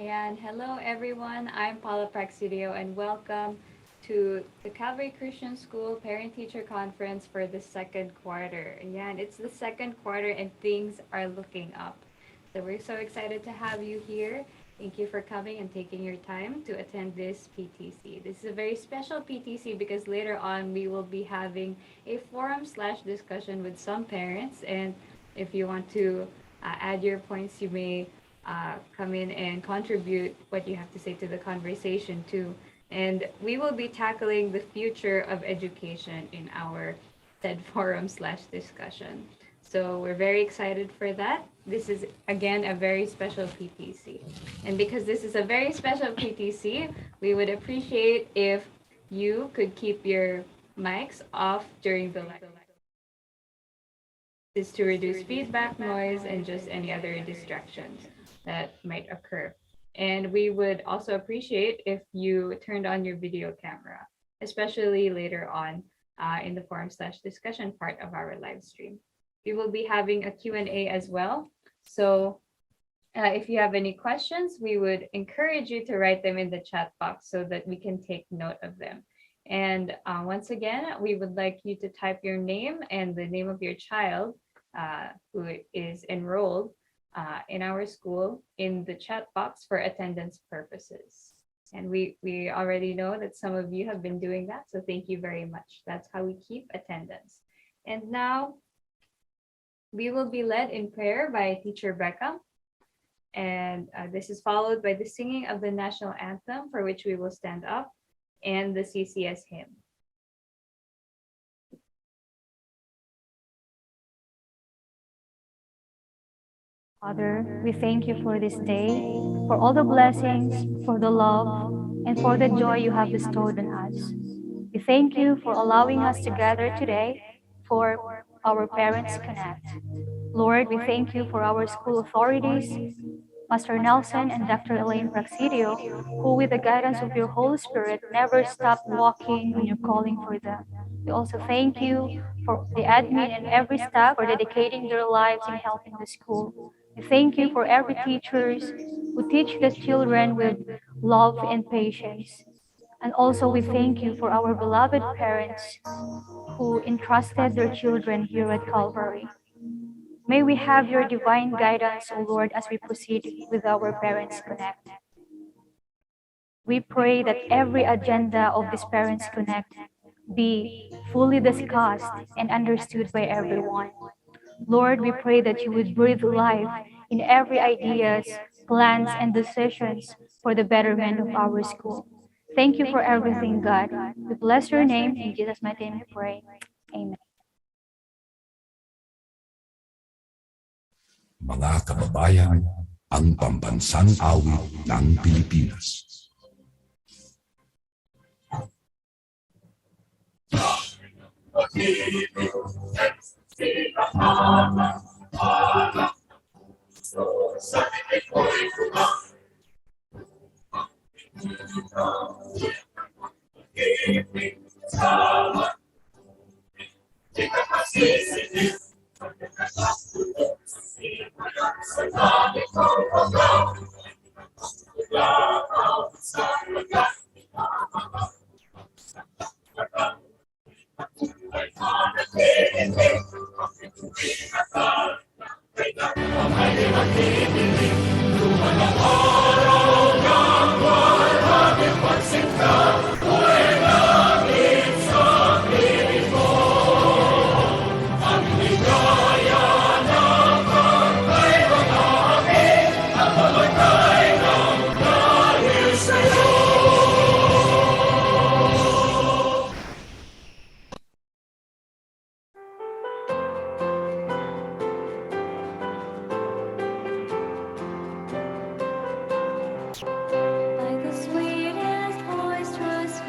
Ayan, hello everyone. I'm Paula Praxidio and welcome to the Calvary Christian School Parent Teacher Conference for the second quarter. Ayan, it's the second quarter and things are looking up. So we're so excited to have you here. Thank you for coming and taking your time to attend this PTC. This is a very special PTC because later on we will be having a forum/discussion with some parents, and if you want to add your points, you may come in and contribute what you have to say to the conversation too. And we will be tackling the future of education in our said forum/discussion. So we're very excited for that. This is again a very special PTC. And because this is a very special PTC, we would appreciate if you could keep your mics off during the lecture. This is to reduce feedback, noise, and just any other distractions that might occur. And we would also appreciate if you turned on your video camera, especially later on in the forum/discussion part of our live stream. We will be having a Q&A as well. So if you have any questions, we would encourage you to write them in the chat box so that we can take note of them. And once again, we would like you to type your name and the name of your child who is enrolled in our school in the chat box for attendance purposes. And we already know that some of you have been doing that, so thank you very much. That's how we keep attendance. And now we will be led in prayer by Teacher Becca. And this is followed by the singing of the national anthem, for which we will stand up, and the CCS hymn. Father, we thank you for this day, for all the blessings, for the love, and for the joy you have bestowed on us. We thank you for allowing us to gather today for our Parents Connect. Lord, we thank you for our school authorities, Master Nelson and Dr. Elaine Praxidio, who with the guidance of your Holy Spirit never stop walking when you're calling for them. We also thank you for the admin and every staff for dedicating their lives in helping the school. We thank you for every teachers who teach the children with love and patience. And also we thank you for our beloved parents who entrusted their children here at Calvary. May we have your divine guidance, O Lord, as we proceed with our Parents Connect. We pray that every agenda of this Parents Connect be fully discussed and understood by everyone. Lord, we pray that you would breathe life in every ideas, plans, and decisions for the betterment of our school. Thank you for everything, God. We bless your name. In Jesus' mighty name we pray. Amen. Mga kababayan, ang pambansang awit ng Pilipinas. Like the sweetest voice, trust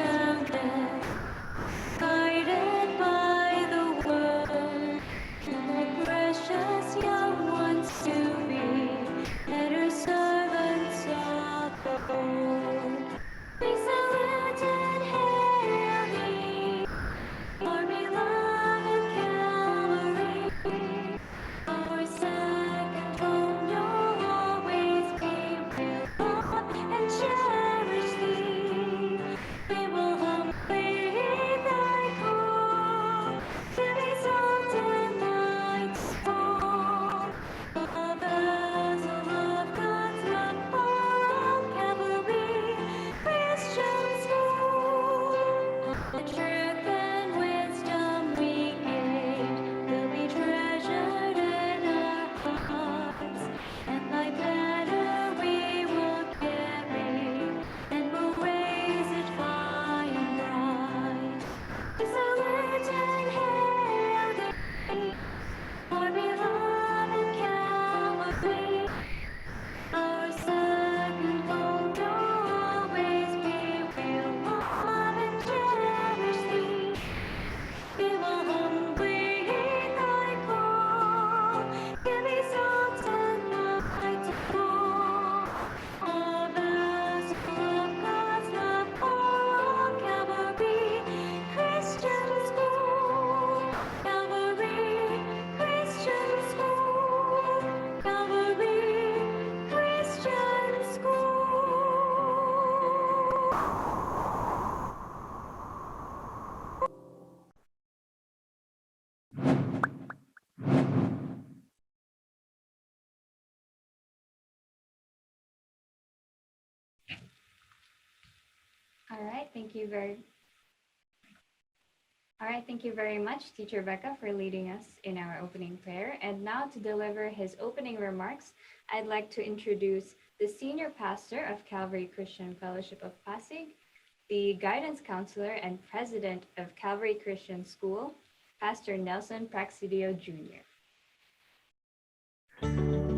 All right, thank you very All right, thank you very much, Teacher Becca, for leading us in our opening prayer. And now to deliver his opening remarks, I'd like to introduce the Senior Pastor of Calvary Christian Fellowship of Pasig, the Guidance Counselor and President of Calvary Christian School, Pastor Nelson Praxidio Jr.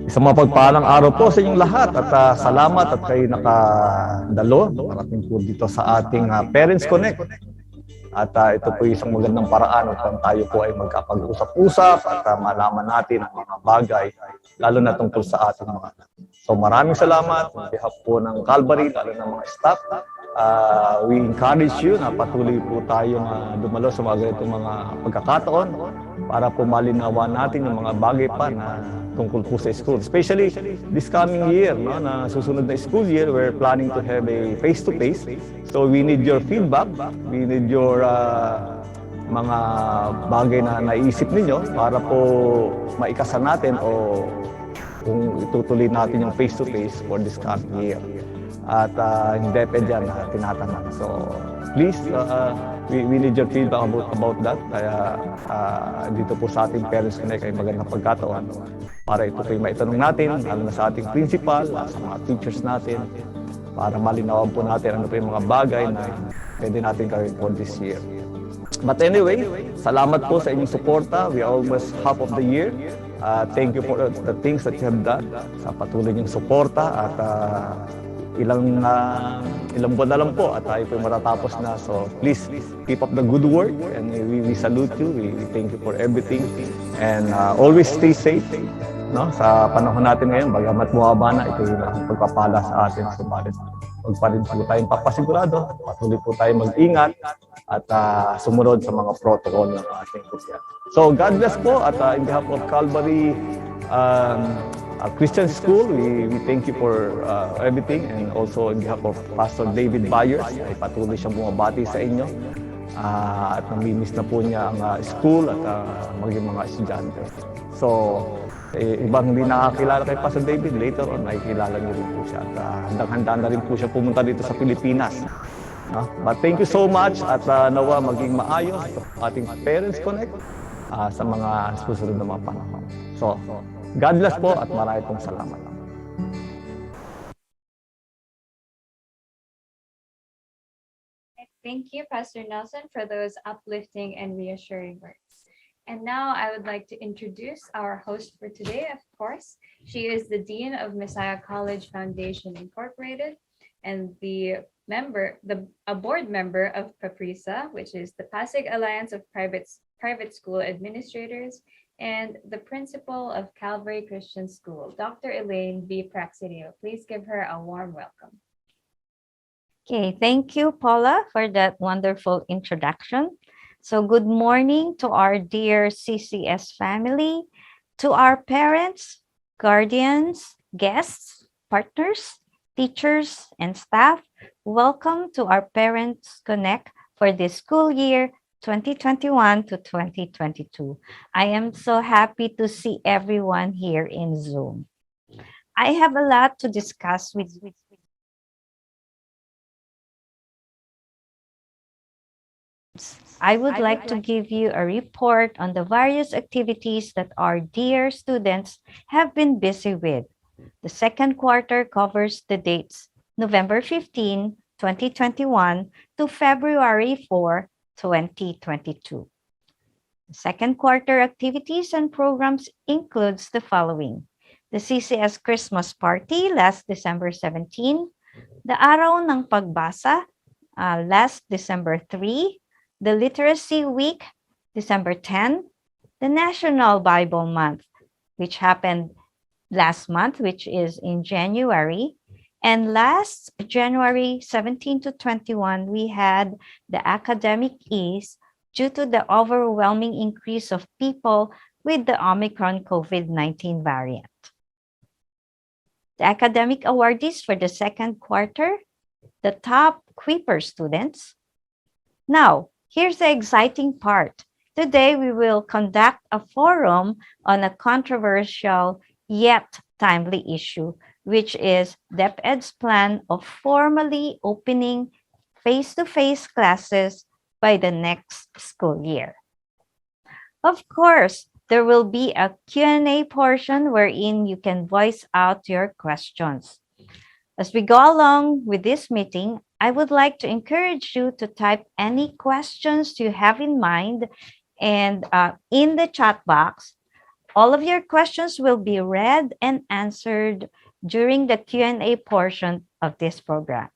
Isang mapagpalang araw po sa inyong lahat at salamat at kayo nakadalo. Parating po dito sa ating Parents Connect. At ito po isang magandang paraan upang tayo po ay magkapag-usap-usap at malaman natin ang mga bagay, lalo na tungkol sa ating mga anak. So maraming salamat on behalf po ng Calvary, lalo ng mga staff. We encourage you na patuloy po tayong dumalo sa mga ganitong mga pagkakataon para po malinawan natin yung mga bagay pa na tungkol po sa school. Especially this coming year, no, na susunod na school year, we're planning to have a face-to-face. So we need your feedback, we need your mga bagay na naisip ninyo para po maikasan natin o kung itutuloy natin yung face-to-face for this coming year. At hindi pa dyan tinatanong. So please, we need your feedback about that. Kaya dito po sa ating Parents Connect ay magandang pagkataon para ito po yung maitanong natin, lalo na sa ating principal, sa mga teachers natin, para malinawan po natin ano po yung mga bagay na pwede natin gawin for this year. But anyway, salamat po sa inyong suporta. We are almost half of the year. Thank you for the things that you have done sa patuloy niyong suporta at ilang buwan na lang po at tayo po matatapos na. So please keep up the good work and we salute you. We thank you for everything and always stay safe, no? Sa panahon natin ngayon, bagamat bumaba na, ito yung pagpapala sa atin. Subalit huwag pa rin po tayong papasigurado, patuloy po tayong mag-ingat at sumunod sa mga protocol ng ating Christian. So God bless po at in behalf of Calvary Christian School, we thank you for everything, and also on behalf of Pastor David Byers, ay patuloy siyang bumabati sa inyo at namimiss na po niya ang school at maging mga estudyante. So, ibang hindi nakakilala kay Pastor David, later on, nakikilala niyo rin po siya at handang-handa na rin po siya pumunta dito sa Pilipinas. But thank you so much at nawa maging maayos ating Parents Connect sa mga susunod na mga panahon. So, God bless po at marami pong salamat. Thank you, Pastor Nelson, for those uplifting and reassuring words. And now I would like to introduce our host for today, of course. She is the Dean of Messiah College Foundation Incorporated and a board member of PAPRISA, which is the Pasig Alliance of Private School Administrators, and the principal of Calvary Christian School, Dr. Elaine V. Praxidio. Please give her a warm welcome. Okay, thank you, Paula, for that wonderful introduction. So good morning to our dear CCS family, to our parents, guardians, guests, partners, teachers, and staff. Welcome to our Parents Connect for this school year 2021 to 2022. I am so happy to see everyone here in Zoom. I have a lot to discuss with I would like to give you a report on the various activities that our dear students have been busy with. The second quarter covers the dates November 15, 2021 to February 4, 2022. The second quarter activities and programs includes the following: the CCS Christmas Party last December 17, the Araw ng Pagbasa last December 3, the Literacy Week, December 10, the National Bible Month, which happened last month, which is in January. And last January 17 to 21, we had the academic ease due to the overwhelming increase of people with the Omicron COVID-19 variant. The academic awardees for the second quarter, the top Quipper students. Now, here's the exciting part. Today, we will conduct a forum on a controversial yet timely issue, which is DepEd's plan of formally opening face-to-face classes by the next school year. Of course, there will be a Q&A portion wherein you can voice out your questions. As we go along with this meeting, I would like to encourage you to type any questions you have in mind, and in the chat box, all of your questions will be read and answered during the Q&A portion of this program.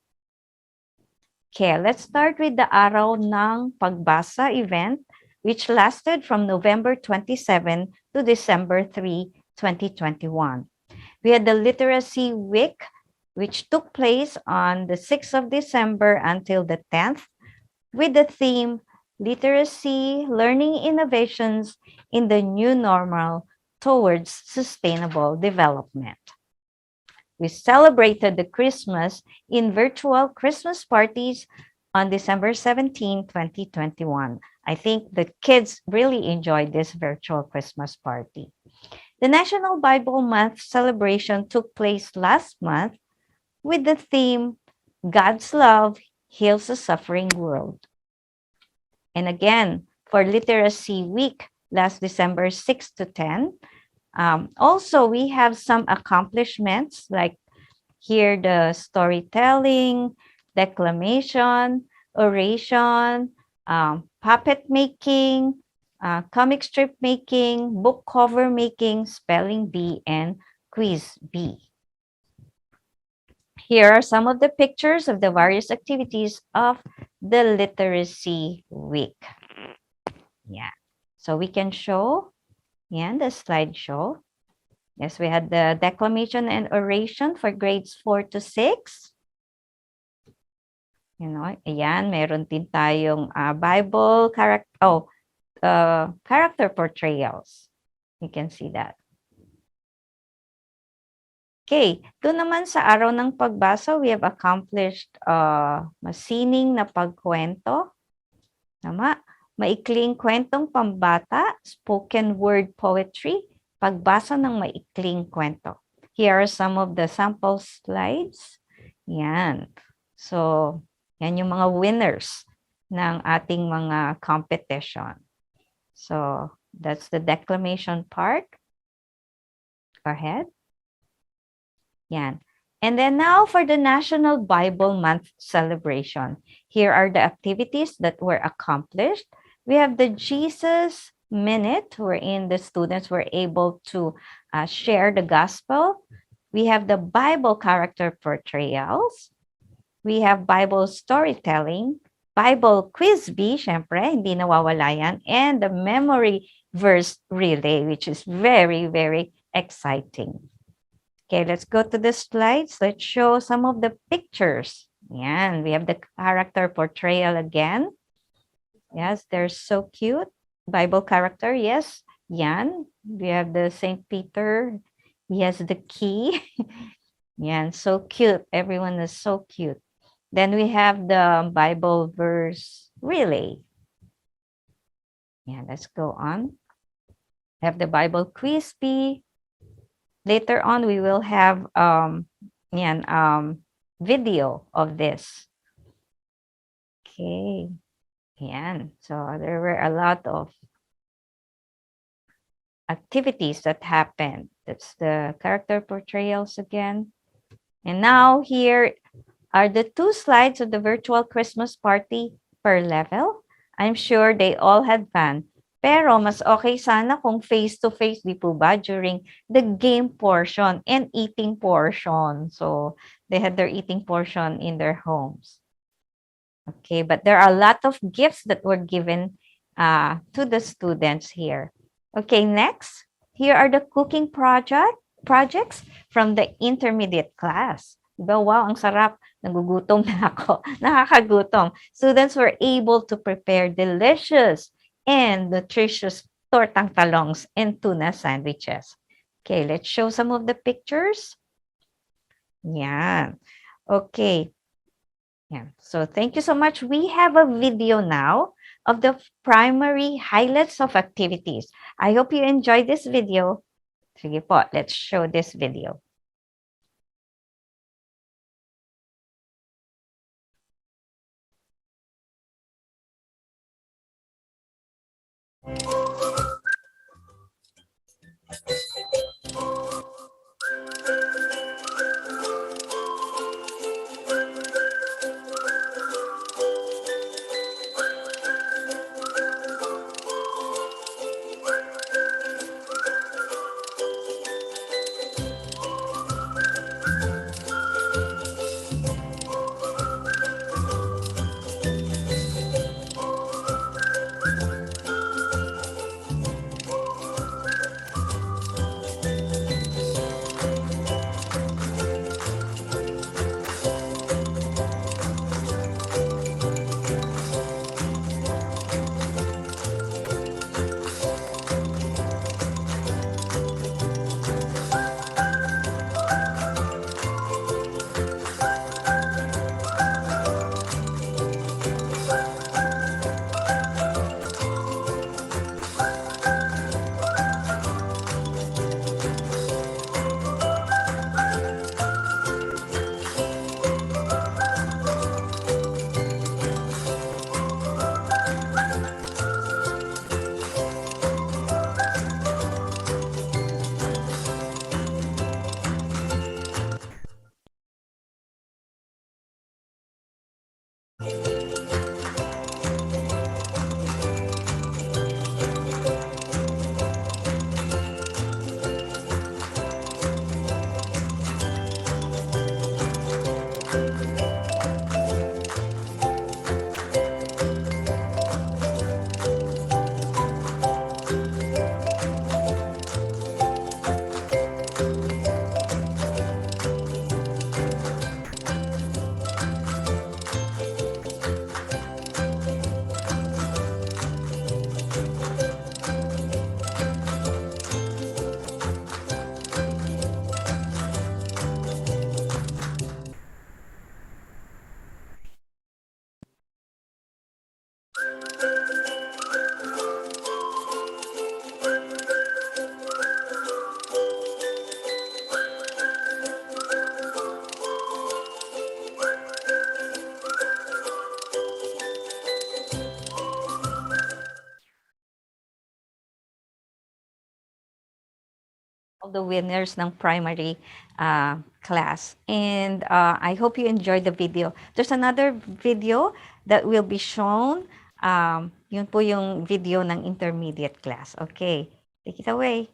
Okay, let's start with the Araw ng Pagbasa event, which lasted from November 27 to December 3, 2021. We had the Literacy Week, which took place on the 6th of December until the 10th, with the theme Literacy, Learning Innovations in the New Normal Towards Sustainable Development. We celebrated the Christmas in virtual Christmas parties on December 17, 2021. I think the kids really enjoyed this virtual Christmas party. The National Bible Month celebration took place last month with the theme, God's Love Heals a Suffering World. And again, for Literacy Week, last December 6 to 10, also we have some accomplishments, like here the storytelling, declamation, oration, puppet making, comic strip making, book cover making, spelling bee, and quiz bee. Here are some of the pictures of the various activities of the Literacy Week. Yeah, so we can show, yeah, the slideshow. Yes, we had the declamation and oration for grades 4 to 6. You know, ayan, meron din tayong Bible character portrayals. You can see that. Okay, doon naman sa araw ng pagbasa, we have accomplished masining na pagkwento. Tama? Maikling kwentong pambata, spoken word poetry, pagbasa ng maikling kwento. Here are some of the sample slides. Yan. So, yan yung mga winners ng ating mga competition. So, that's the declamation part. Go ahead. Yan. And then now for the National Bible Month celebration. Here are the activities that were accomplished. We have the Jesus Minute, wherein the students were able to share the gospel. We have the Bible character portrayals. We have Bible storytelling, Bible quiz bee, syempre, hindi nawawala yan, and the memory verse relay, which is very, very exciting. Okay, let's go to the slides. Let's show some of the pictures. Yan, we have the character portrayal again. Yes, they're so cute. Bible character, yes. Yan, we have the St. Peter. He has the key. Yan, so cute. Everyone is so cute. Then we have the Bible verse relay. Yeah, let's go on. We have the Bible quiz bee. Later on, we will have video of this. Okay. Yan. So there were a lot of activities that happened. That's the character portrayals again. And now here are the 2 slides of the virtual Christmas party per level. I'm sure they all had fun. Pero mas okay sana kung face-to-face, di po ba, during the game portion and eating portion. So they had their eating portion in their homes. Okay, but there are a lot of gifts that were given to the students here. Okay, next, here are the cooking projects from the intermediate class. Diba? Wow, ang sarap. Nagugutom na ako. Nakakagutom. Students were able to prepare delicious and nutritious tortang talongs and tuna sandwiches. Okay, let's show some of the pictures. Yeah. Okay. Yeah. So thank you so much. We have a video now of the primary highlights of activities. I hope you enjoyed this video. Sige po, let's show this video. All the winners ng primary class. And I hope you enjoyed the video. There's another video that will be shown. Yun po yung video ng intermediate class. Okay, take it away.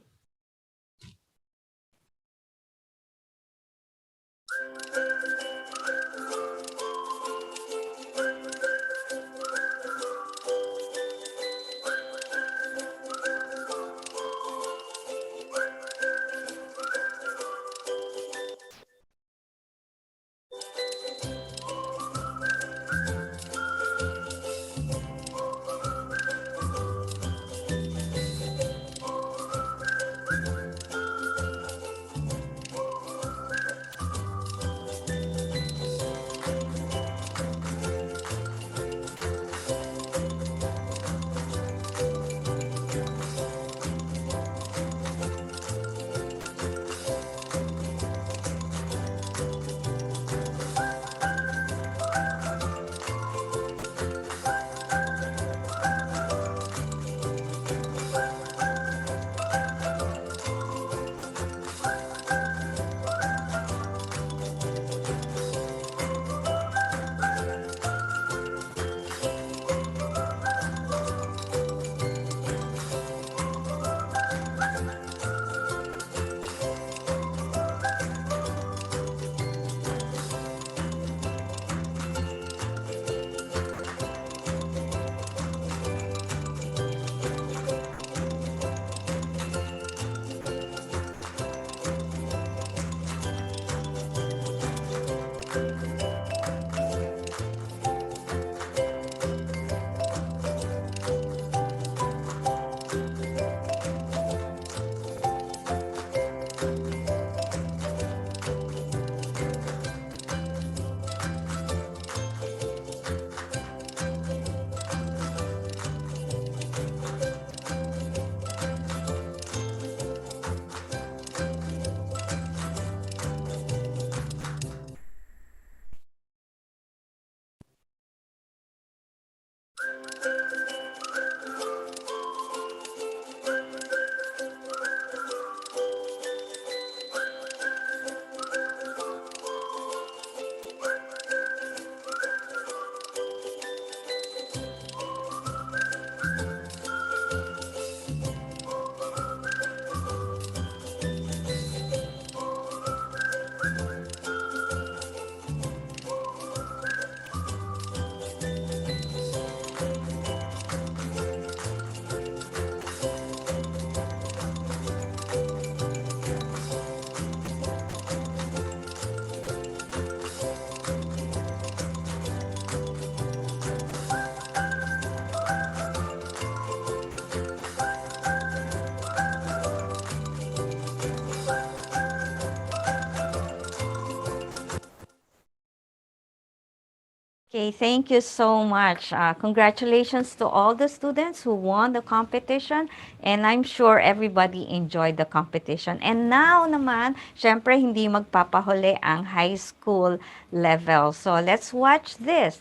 Okay, thank you so much. Congratulations to all the students who won the competition, and I'm sure everybody enjoyed the competition. And now naman, syempre hindi magpapahuli ang high school level. So let's watch this.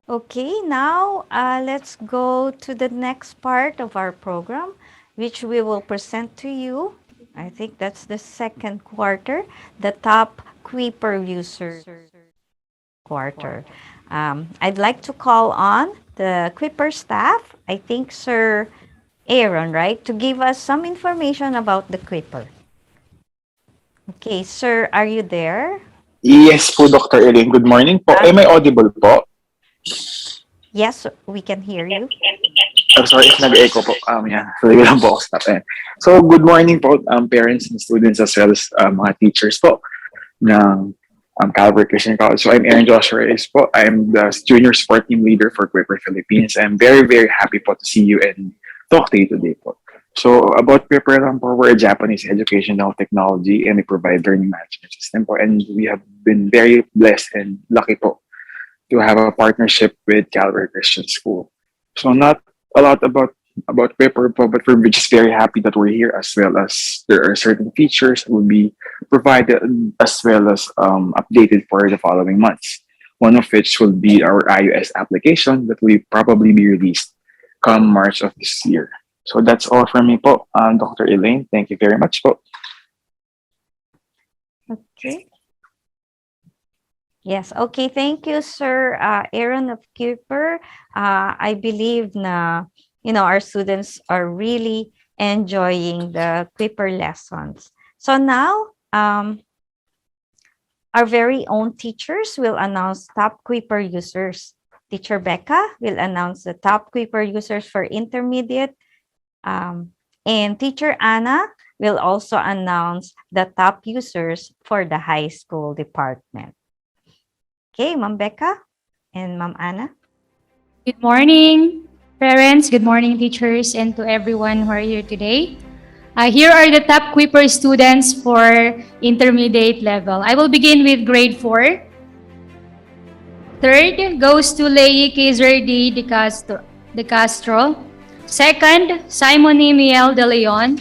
Okay, now let's go to the next part of our program, which we will present to you. I think that's the second quarter, the top Quipper Users quarter. I'd like to call on the Quipper staff, I think Sir Aaron, right, to give us some information about the Quipper. Okay, sir, are you there? Yes po, Dr. Elaine. Good morning po. Am I audible po? Yes, we can hear you. I'm sorry if nag-echo po. Yeah, so lang po ako stop. So, good morning po, parents and students as well as mga teachers po ng Calvary Christian College. So, I'm Aaron Joshua Reyes po. I'm the junior sport team leader for Quipper Philippines. I'm very, very happy po to see you and talk to you today po. So about Quipper lang po, we're a Japanese educational technology and we provide learning management system po. And we have been very blessed and lucky po to have a partnership with Calvary Christian School. So not a lot about Quipper po, but we're just very happy that we're here, as well as there are certain features that will be provided as well as updated for the following months. One of which will be our iOS application that will probably be released come March of this year. So that's all from me po, Dr. Elaine. Thank you very much po. Okay. Yes, okay. Thank you, Sir Aaron of Quipper. I believe na, our students are really enjoying the Quipper lessons. So now, our very own teachers will announce top Quipper users. Teacher Becca will announce the top Quipper users for intermediate. And Teacher Anna will also announce the top users for the high school department. Okay, Ma'am Becca and Ma'am Anna. Good morning, parents. Good morning, teachers, and to everyone who are here today. Here are the top Quipper students for intermediate level. I will begin with grade 4. Third goes to Leigh Kaiser de Castro. Second, Simon Miel de Leon.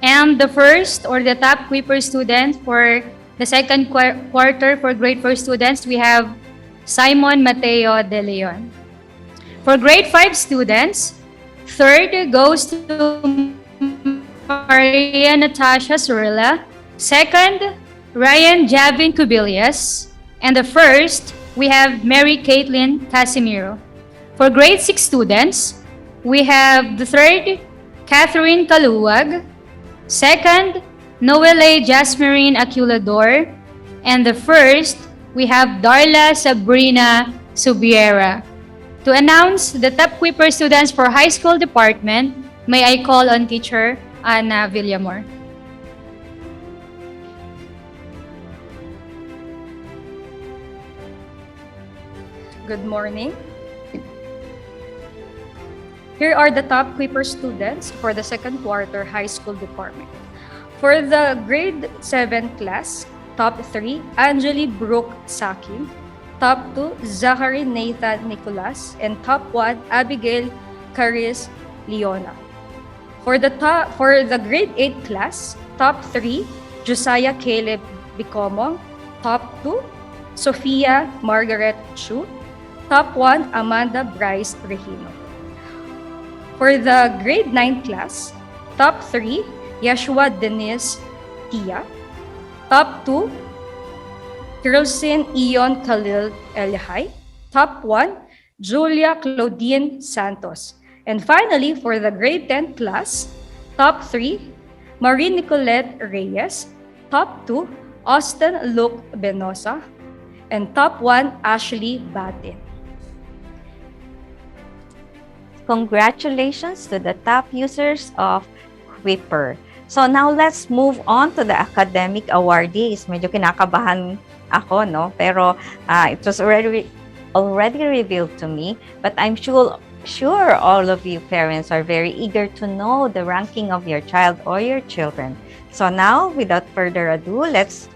And the first, or the top Quipper student for the second quarter for grade 4 students, we have Simon Mateo de Leon. For grade 5 students, third goes to Maria Natasha Surilla. Second, Ryan Javin Cubillas. And the first, we have Mary Caitlin Casimiro. For grade 6 students, we have the third, Catherine Kaluwag. Second, Noelle Jasmarine Aculador. And the first, we have Darla Sabrina Subiera. To announce the top Quipper students for high school department, may I call on Teacher Ana Villamor. Good morning. Here are the top Quipper students for the second quarter high school department. For the grade 7 class, top 3, Angeli Brooke Saki. Top 2, Zachary Nathan Nicolas. And top 1, Abigail Caris Leona. For the grade 8 class, top 3, Josiah Caleb Bicomong. Top 2, Sophia Margaret Chu. Top 1, Amanda Bryce Regino. For the grade 9 class, top 3, Yeshua Denise Tia. Top 2, Kirlsin Ion Khalil Elhay. Top 1, Julia Claudine Santos. And finally, for the grade 10 class, top 3, Marie Nicolette Reyes. Top 2, Austin Luke Benosa. And top 1, Ashley Batin. Congratulations to the top users of Quipper. So now let's move on to the academic awardees. Medyo kinakabahan ako, no? Pero it was already revealed to me. But I'm sure all of you parents are very eager to know the ranking of your child or your children. So now, without further ado, let's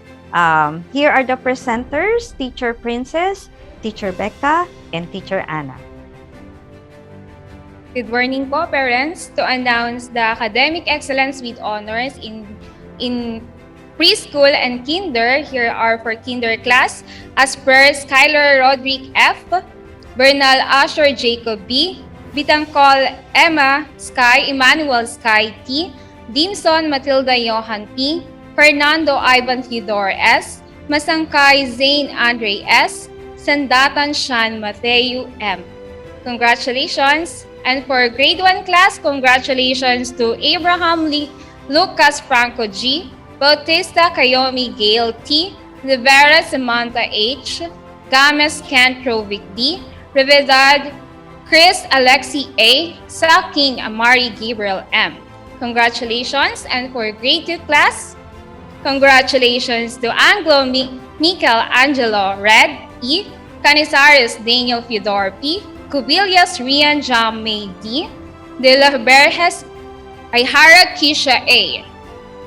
here are the presenters, Teacher Princess, Teacher Becca, and Teacher Anna. Good morning po, parents. To announce the Academic Excellence with Honors in preschool and kinder, here are for kinder class, as per Skylar Roderick F., Bernal Asher Jacob B., Bitangkol Emma Sky Emmanuel Sky T., Dimson Matilda Johan P., Fernando Ivan Theodore S., Masangkay Zane Andre S., Sandatan Shan Mateo M. Congratulations! And for grade 1 class, congratulations to Abraham Lucas Franco G, Bautista Kayomi Gail T, Rivera Samantha H, Games Cantrovic D, Rivedad Chris Alexi A, Saking Amari Gabriel M. Congratulations. And for grade 2 class, congratulations to Anglo Michael Angelo Red E, Canizares Daniel Theodore P, Cubillas Rian Jam May D, De La Berges Aihara Kisha A.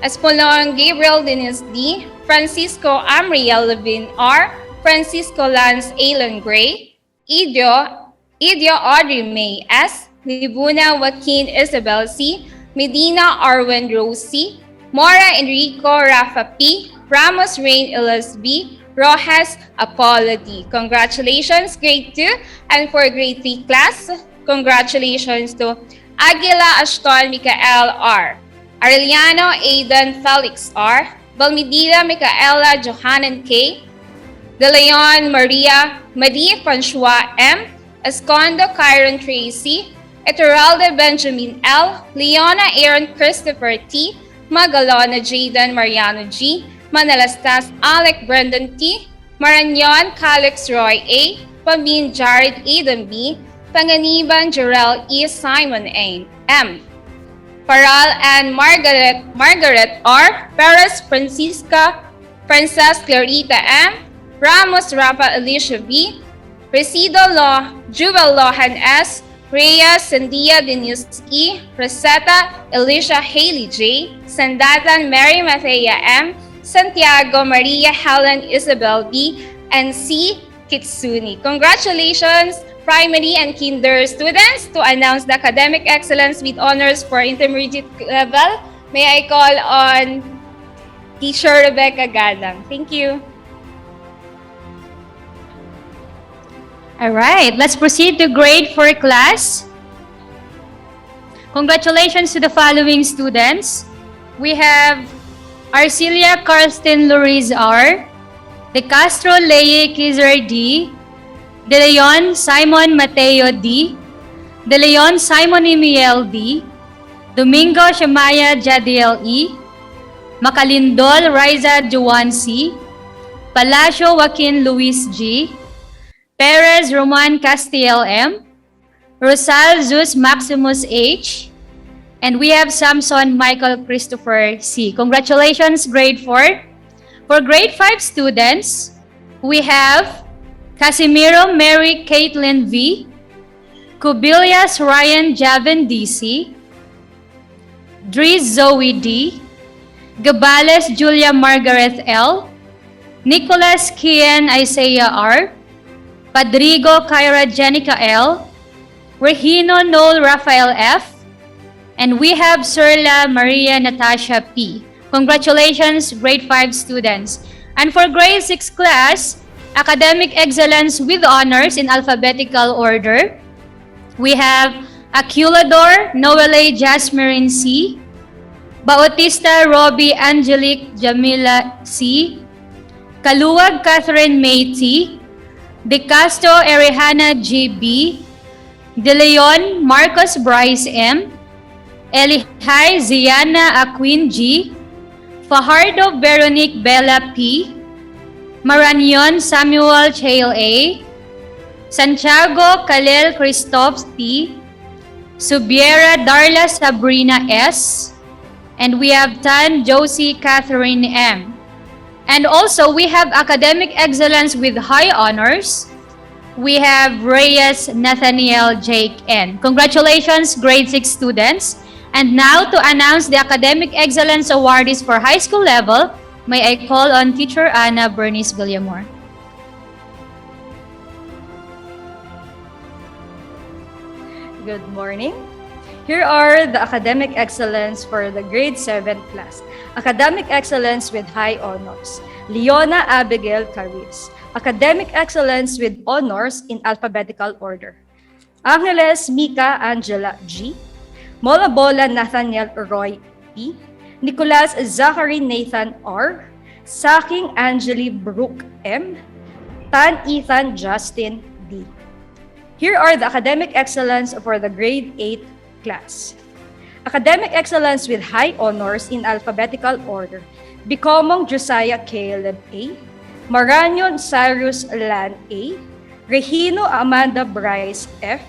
Espolon Gabriel Dennis D. Francisco Amriel Levin R. Francisco Lance Alan Gray. Idio Audrey May S. Libuna Joaquin Isabel C. Medina Arwen Rose C. Mora Enrico Rafa P. Ramos Rain Ilas B. Rojas Apollo D. Congratulations, grade 2. And for grade 3 class, congratulations to Aguila Ashton Micael R. Arellano Aidan Felix R. Balmidila Micaela Johanan K. De Leon Maria Marie Francois M. Escondo Kyron Tracy. Eteralda Benjamin L. Leona Aaron Christopher T. Magalona Jaden Mariano G. Manalastas Alec Brendan T. Maranyon Calix Roy A. Pamin Jared Eden B. Panganiban Jarrell E. Simon A. M. Paral and Margaret R. Perez Francisca Princess Clarita M. Ramos Rafa Alicia B. Resido Law Jubel Lohan S. Rhea Sandia Denise E. Rosetta Alicia Haley J. Sandatan Mary Mathea M. Santiago Maria Helen Isabel B. and C. Kitsuni. Congratulations, primary and kinder students, to announce the academic excellence with honors for intermediate level. May I call on Teacher Rebecca Gadang. Thank you. All right, let's proceed to grade 4 class. Congratulations to the following students. We have Arcelia Karsten Luriz R. De Castro Leye Kizer D. De Leon Simon Mateo D. De Leon Simon Emiel D. Domingo Shamaya Jadiel E. Macalindol Riza Juan C. Palacio Joaquin Luis G. Perez Roman Castiel M. Rosal Zeus Maximus H. And we have Samson Michael Christopher C. Congratulations, grade 4. For grade 5 students, we have Casimiro Mary Caitlin V. Cubilias Ryan Javin DC. Dries Zoe D. Gabales Julia Margaret L. Nicholas Kian Isaiah R. Padrigo Kyra Jenica L. Regino Noel Rafael F. And we have Serla Maria Natasha P. Congratulations, grade 5 students. And for grade 6 class, academic excellence with honors in alphabetical order, we have Aculador Noelle Jasmine C. Bautista Robbie Angelique Jamila C. Kaluwag Catherine May T. De Castro Erihana GB. De Leon Marcos Bryce M. Elihai Ziana Aquin G. Fajardo Veronique Bella P. Maranyon Samuel Chael A. Santiago Kalel Christoph T. Subiera Darla Sabrina S. And we have Tan Josie Catherine M. And also, we have academic excellence with high honors. We have Reyes Nathaniel Jake N. Congratulations, grade 6 students. And now, to announce the academic excellence awardees for high school level, may I call on Teacher Ana Bernice Villamor. Good morning. Here are the academic excellence for the grade 7 class. Academic excellence with high honors. Leona Abigail Cariz. Academic excellence with honors in alphabetical order. Angeles Mika Angela G. Molabola Nathaniel Roy P. Nicholas Zachary Nathan R. Saking Angeli Brooke M. Tan Ethan Justin D. Here are the academic excellence for the grade 8 class. Academic excellence with high honors in alphabetical order. Bicomong Josiah Caleb A. Maranyon Cyrus Lan A. Regino Amanda Bryce F.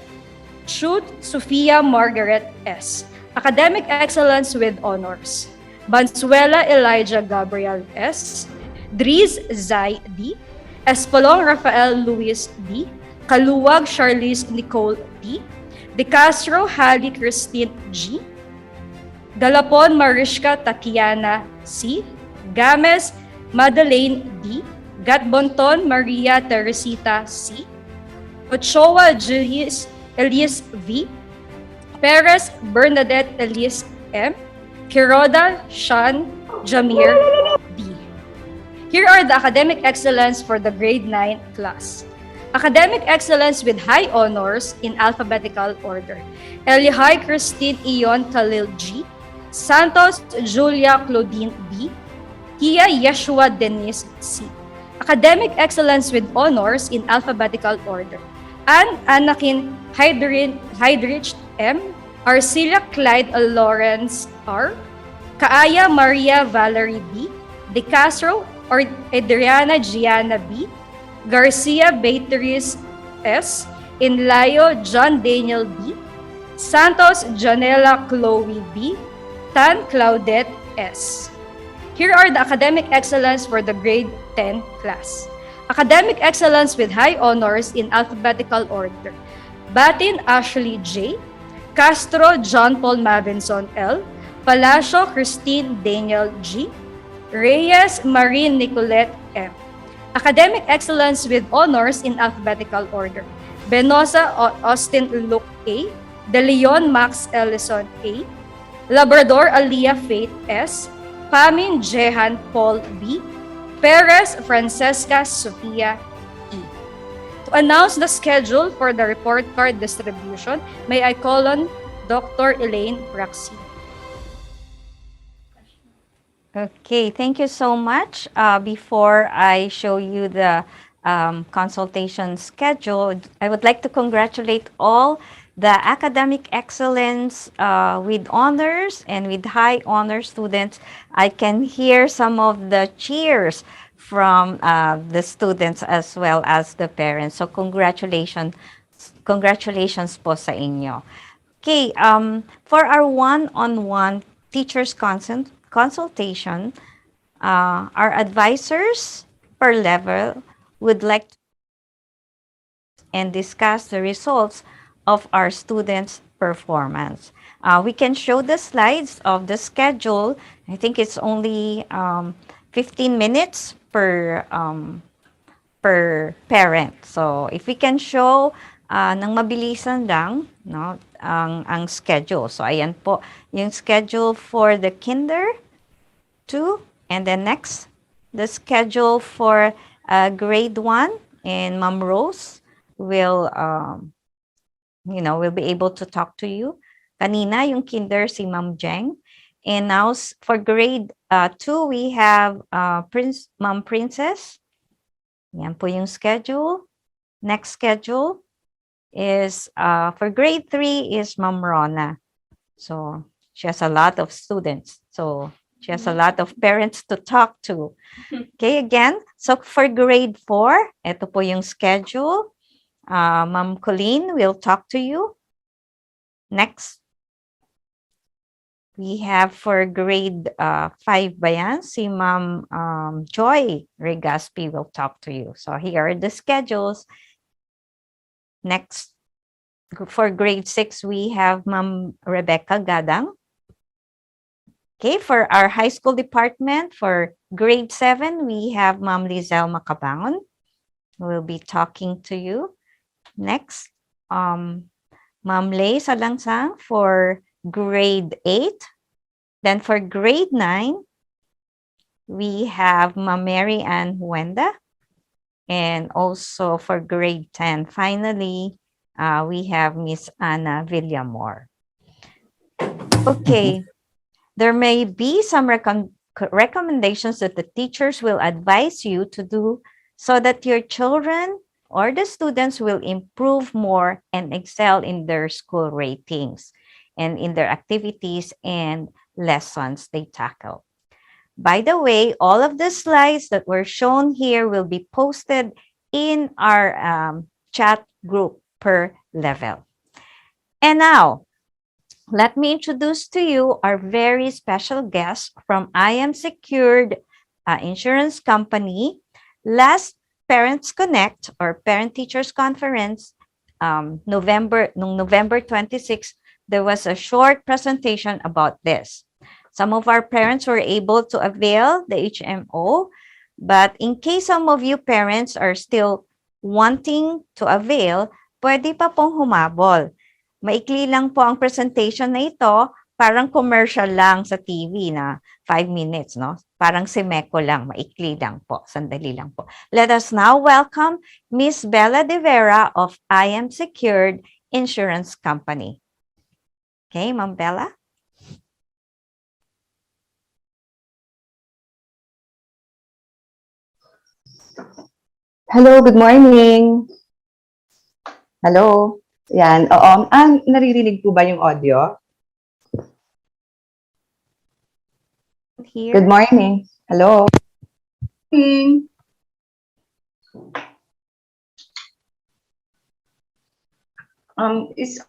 Chut Sofia Margaret S. Academic excellence with honors. Bansuela Elijah Gabriel S. Dries Zay D. Espolong Rafael Luis D. Kaluwag Charlize Nicole D. De Castro Hali Christine G. Dalapon Mariska Tatiana C. Games Madeleine D. Gatbonton Maria Teresita C. Ochoa Julius Elias V. Perez Bernadette Elias M. Kiroda Sean Jamir D. Here are the academic excellence for the grade 9 class. Academic excellence with high honors in alphabetical order. Elihai Christine Ion Khalil G. Santos Julia Claudine B. Tia Yeshua Denise C. Academic excellence with honors in alphabetical order. Ann Anakin Hydrich M. Arcelia Clyde Lawrence R. Kaaya Maria Valerie B. De Castro or Adriana Gianna B. Garcia Beatriz S. Inlayo John Daniel B. Santos Janela Chloe B. Tan Claudette S. Here are the academic excellence for the grade 10 class. Academic excellence with high honors in alphabetical order. Batin Ashley J. Castro John Paul Mavinson L. Palacio Christine Daniel G. Reyes Marine Nicolette M. Academic excellence with honors in alphabetical order. Benosa Austin Luke A. De Leon Max Ellison A. Labrador Aliyah Faith S. Pamin Jehan Paul B. Perez Francesca Sofia E. To announce the schedule for the report card distribution, may I call on Dr. Elaine Praxi. Okay, thank you so much. Before I show you the consultation schedule, I would like to congratulate all the academic excellence with honors and with high honor students. I can hear some of the cheers from the students as well as the parents. So congratulations po sa inyo. Okay, for our one-on-one teachers consultation, our advisors per level would like to and discuss the results of our students' performance. We can show the slides of the schedule. I think it's only 15 minutes per parent. So if we can show ng mabilisan lang, no, ang schedule. So ayan po yung schedule for the kinder 2, and then next the schedule for grade 1, and Ma'am Rose will will be able to talk to you. Kanina yung kinder si Ma'am Jeng, and now for grade 2 we have Ma'am Princess. Yan po yung schedule. Next schedule is for grade 3 is Ma'am Rona. So she has a lot of students. So she has a lot of parents to talk to. Okay, again, so for grade 4, ito po yung schedule. Ma'am Colleen will talk to you. Next, we have for grade 5 ba yan? Si Ma'am Joy Regaspi will talk to you. So here are the schedules. Next, for grade 6, we have Ma'am Rebecca Gadang. Okay, for our high school department, for grade 7, we have Ma'am Lizelle Macabangon who will be talking to you. Next, Ma'am Lay Salangsang for grade 8. Then for grade 9, we have Ma'am Mary Ann Huenda. And also for grade 10, finally, we have Miss Anna Villamor. Okay, there may be some recommendations that the teachers will advise you to do so that your children or the students will improve more and excel in their school ratings and in their activities and lessons they tackle. By the way, all of the slides that were shown here will be posted in our chat group per level. And now, let me introduce to you our very special guest from I Am Secured Insurance Company. Last Parents Connect or Parent Teachers Conference, November 26, there was a short presentation about this. Some of our parents were able to avail the HMO, but in case some of you parents are still wanting to avail, pwede pa pong humabol. Maikli lang po ang presentation na ito, parang commercial lang sa TV na 5 minutes, no? Parang Semeco lang, maikli lang po, sandali lang po. Let us now welcome Miss Bella De Vera of I Am Secured Insurance Company. Okay, Ma'am Bella? Hello, good morning. Hello. Yan, oo. Naririnig po ba yung audio? Here. Good morning. Hello. Morning. Is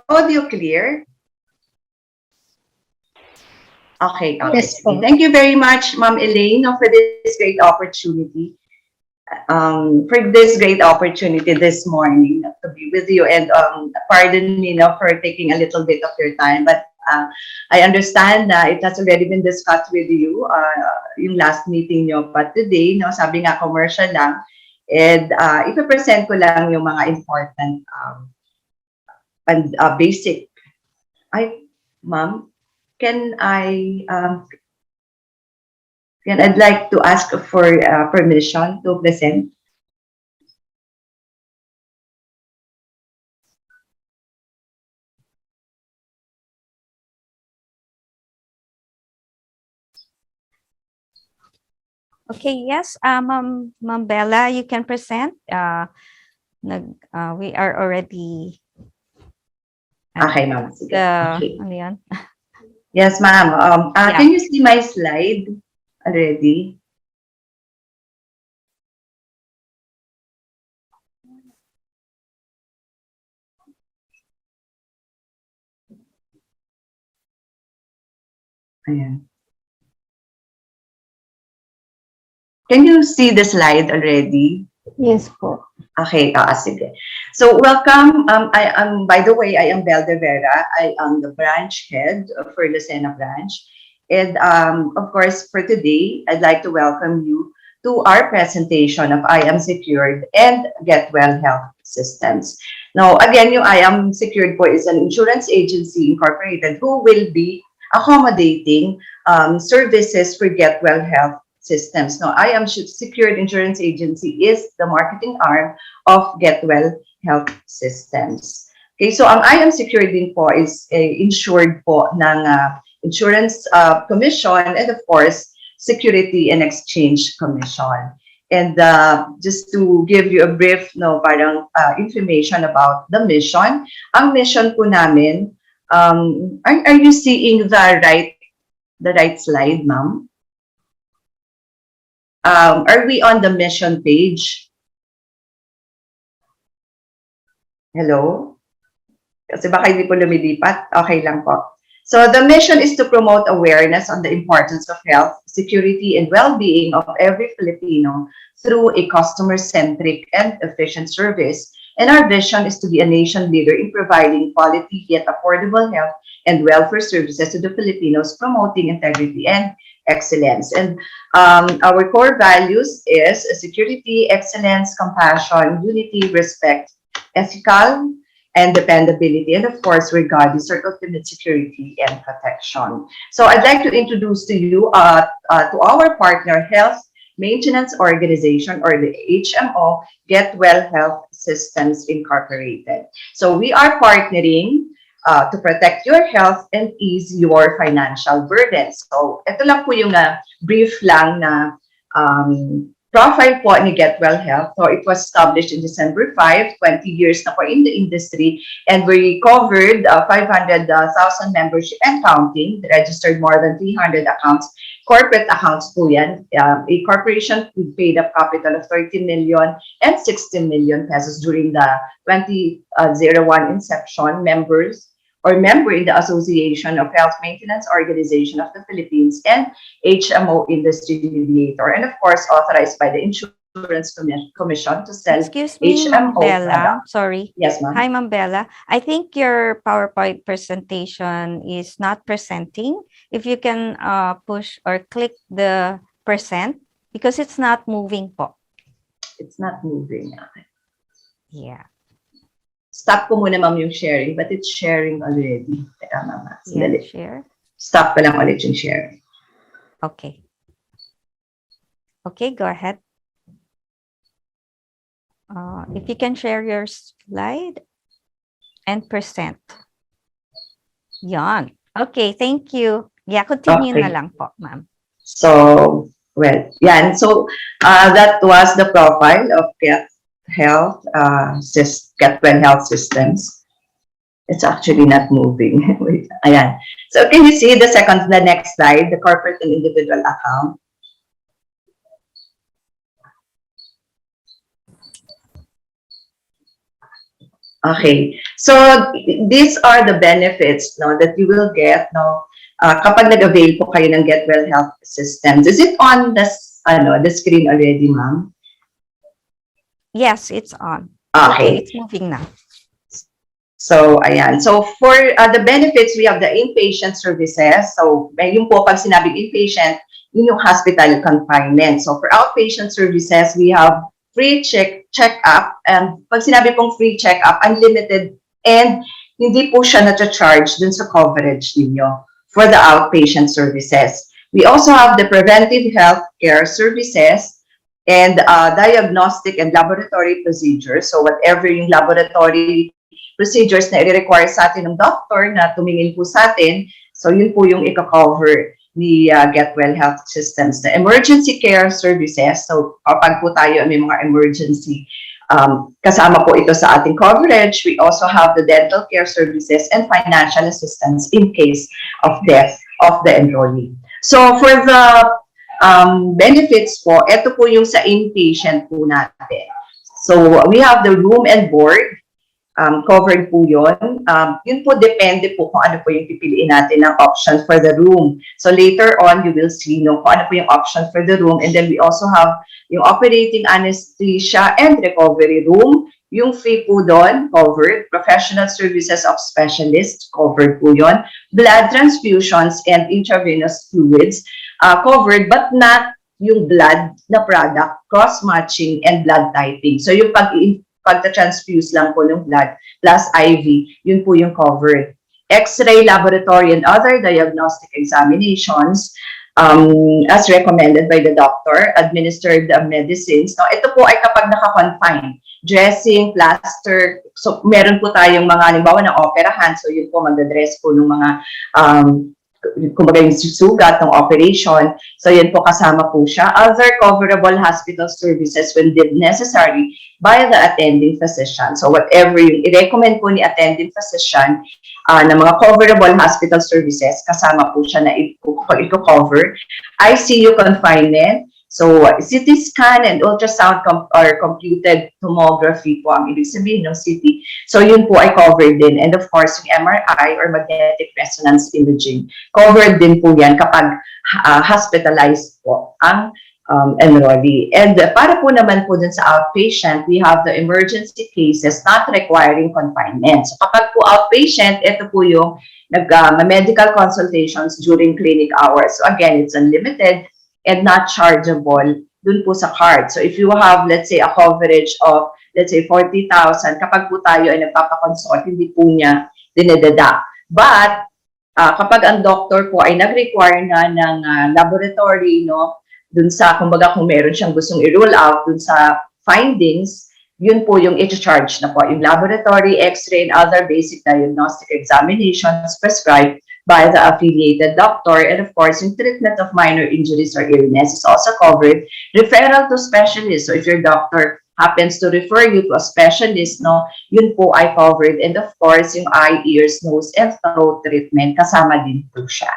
audio clear? Okay. Yes, po. Thank you very much, Ma'am Elaine, for this great opportunity. This morning to be with you, and pardon me for taking a little bit of your time, but I understand that it has already been discussed with you yung last meeting nyo, but today sabi nga commercial lang, and ipapresent ko lang yung mga important and basic. Ma'am, I'd like to ask for permission to present. Okay, yes, Ma'am Bella, you can present. We are already. Okay, ma'am. Okay. Ano yan? Yes, ma'am. Yeah. Can you see my slide already? Ayan. Can you see the slide already? Yes po. Okay, sige. So welcome. By the way, I am Bel De Vera. I am the branch head for Lucena branch. And of course, for today, I'd like to welcome you to our presentation of I Am Secured and Get Well Health Systems. Now, again, yung I Am Secured po is an insurance agency incorporated who will be accommodating services for Get Well Health Systems. Now, I Am Secured Insurance Agency is the marketing arm of Get Well Health Systems. Okay, so ang I Am Secured din po is insured po ng Insurance Commission and of course, Security and Exchange Commission. And just to give you a brief information about the mission, ang mission po namin, are you seeing the right slide, ma'am? Are we on the mission page? Hello? Kasi baka hindi po lumilipat. Okay lang po. So the mission is to promote awareness on the importance of health, security, and well-being of every Filipino through a customer-centric and efficient service. And our vision is to be a nation leader in providing quality yet affordable health and welfare services to the Filipinos, promoting integrity and excellence. And our core values is security, excellence, compassion, unity, respect, ethical, and dependability, and of course, regardless of ultimate security and protection. So I'd like to introduce to you to our partner Health Maintenance Organization, or the HMO, Get Well Health Systems Incorporated. So we are partnering to protect your health and ease your financial burden. So ito lang po yung brief lang na profile po ni Get Well Health. So it was established in December 5, 20 years na po in the industry, and we covered 500,000 membership and counting, registered more than 300 accounts. Corporate accounts po yan. A corporation with paid up capital of 30 million and 60 million pesos during the 2001 inception. Member in the Association of Health Maintenance Organization of the Philippines and HMO Industry Mediator, and of course authorized by the Insurance Insurance Commission to sell Excuse me, Ma'am HMO Bella. products. Sorry. Yes, ma'am. Hi, Ma'am Bella. I think your PowerPoint presentation is not presenting. If you can push or click the percent because it's not moving po. It's not moving. Okay. Yeah. Stop ko muna, ma'am, yung sharing, but it's sharing already. Teka, mama. Yeah, Sandali. share. Stop ko lang ulit yung sharing. Okay. Okay, go ahead. If you can share your slide and percent. Yan. Okay, thank you. Yeah, continue Okay. na lang po, ma'am. So, well, yan. So, that was the profile of Get Well Health Systems. It's actually not moving. Wait, ayan. So, can you see the next slide, the corporate and individual account? Okay. So, these are the benefits that you will get kapag nag-avail po kayo ng Get Well Health Systems. Is it on the screen already, ma'am? Yes, it's on. Okay. It's moving now. So, ayan. So, for the benefits, we have the inpatient services. So, yung po, pag sinabing inpatient, yun yung hospital confinement. So, for outpatient services, we have free check-up. And pag sinabi pong free check-up, unlimited, and hindi po siya na-charge dun sa coverage ninyo for the outpatient services. We also have the preventive health care services and diagnostic and laboratory procedures. So, whatever yung laboratory procedures na i-require sa atin ng doctor na tumingin po sa atin. So, yun po yung i-cover ni Get Well Health Systems. The emergency care services. So, kapag po tayo may mga emergency, kasama po ito sa ating coverage. We also have the dental care services and financial assistance in case of death of the enrollee. So, for the benefits po, ito po yung sa inpatient po natin. So, we have the room and board. Covered po yun. Yun po depende po kung ano po yung pipiliin natin ng option for the room. So later on, you will see kung ano po yung option for the room. And then we also have yung operating anesthesia and recovery room. Yung fee po doon, covered. Professional services of specialists, covered po yun. Blood transfusions and intravenous fluids, covered but not yung blood na product, cross-matching and blood typing. So yung pagta-transfuse lang po ng blood plus IV, yun po yung covered. X-ray, laboratory, and other diagnostic examinations as recommended by the doctor, administered medicines. Now, ito po ay kapag naka-confine, dressing, plaster, so meron po tayong mga, halimbawa ng operahan, so yun po magdadress po ng mga kumbaga yung susugat ng operation. So, yan po kasama po siya. Other coverable hospital services when deemed necessary by the attending physician. So, whatever yung i-recommend po ni attending physician na mga coverable hospital services, kasama po siya na i-cover. ICU confinement. So, CT scan and ultrasound or computed tomography po ang ibig sabihin ng CT. So, yun po ay covered din. And of course, yung MRI or magnetic resonance imaging, covered din po yan kapag hospitalized po ang enrollee. And para po naman po dun sa outpatient, we have the emergency cases not requiring confinement. So, kapag po outpatient, ito po yung medical consultations during clinic hours. So, again, it's unlimited and not chargeable dun po sa card. So, if you have, let's say, a coverage of, let's say, 40,000, kapag po tayo ay nagpapakonsult, hindi po niya dinededa. But, kapag ang doctor po ay nag-require na ng laboratory, dun sa, kumbaga kung meron siyang gustong i-rule out dun sa findings, yun po yung i-charge na po. Yung laboratory, x-ray, and other basic diagnostic examinations prescribed by the affiliated doctor. And of course, yung treatment of minor injuries or illness is also covered. Referral to specialists. So if your doctor happens to refer you to a specialist, yun po ay covered. And of course, yung eye, ears, nose, and throat treatment, kasama din po siya.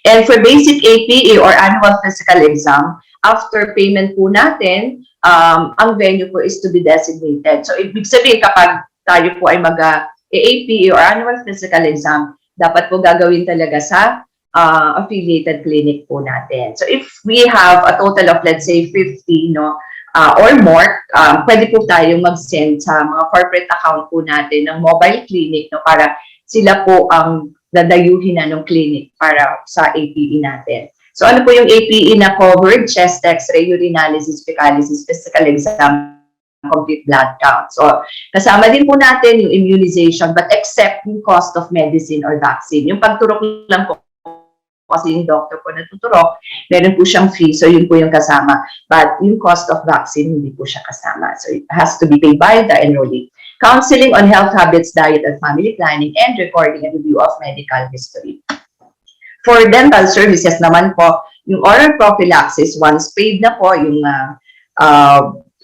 And for basic APE or annual physical exam, after payment po natin, ang venue po is to be designated. So ibig sabihin, kapag tayo po ay mag-APE or annual physical exam, dapat po gagawin talaga sa affiliated clinic po natin. So if we have a total of, let's say, 50 or more, pwede po tayong mag-send sa mga corporate account po natin ng mobile clinic, no, para sila po ang dadayuhin na ng clinic para sa APE natin. So ano po yung APE na covered? Chest X-ray, urinalysis, fecalysis, physical exam, complete blood count. So kasama din po natin yung immunization, but except yung cost of medicine or vaccine. Yung pagturok lang po, kasi yung doctor po natuturok, meron po siyang fee, so yun po yung kasama. But yung cost of vaccine, hindi po siya kasama. So it has to be paid by the enrollee. Counseling on health habits, diet, and family planning, and recording and review of medical history. For dental services naman po, yung oral prophylaxis, once paid na po yung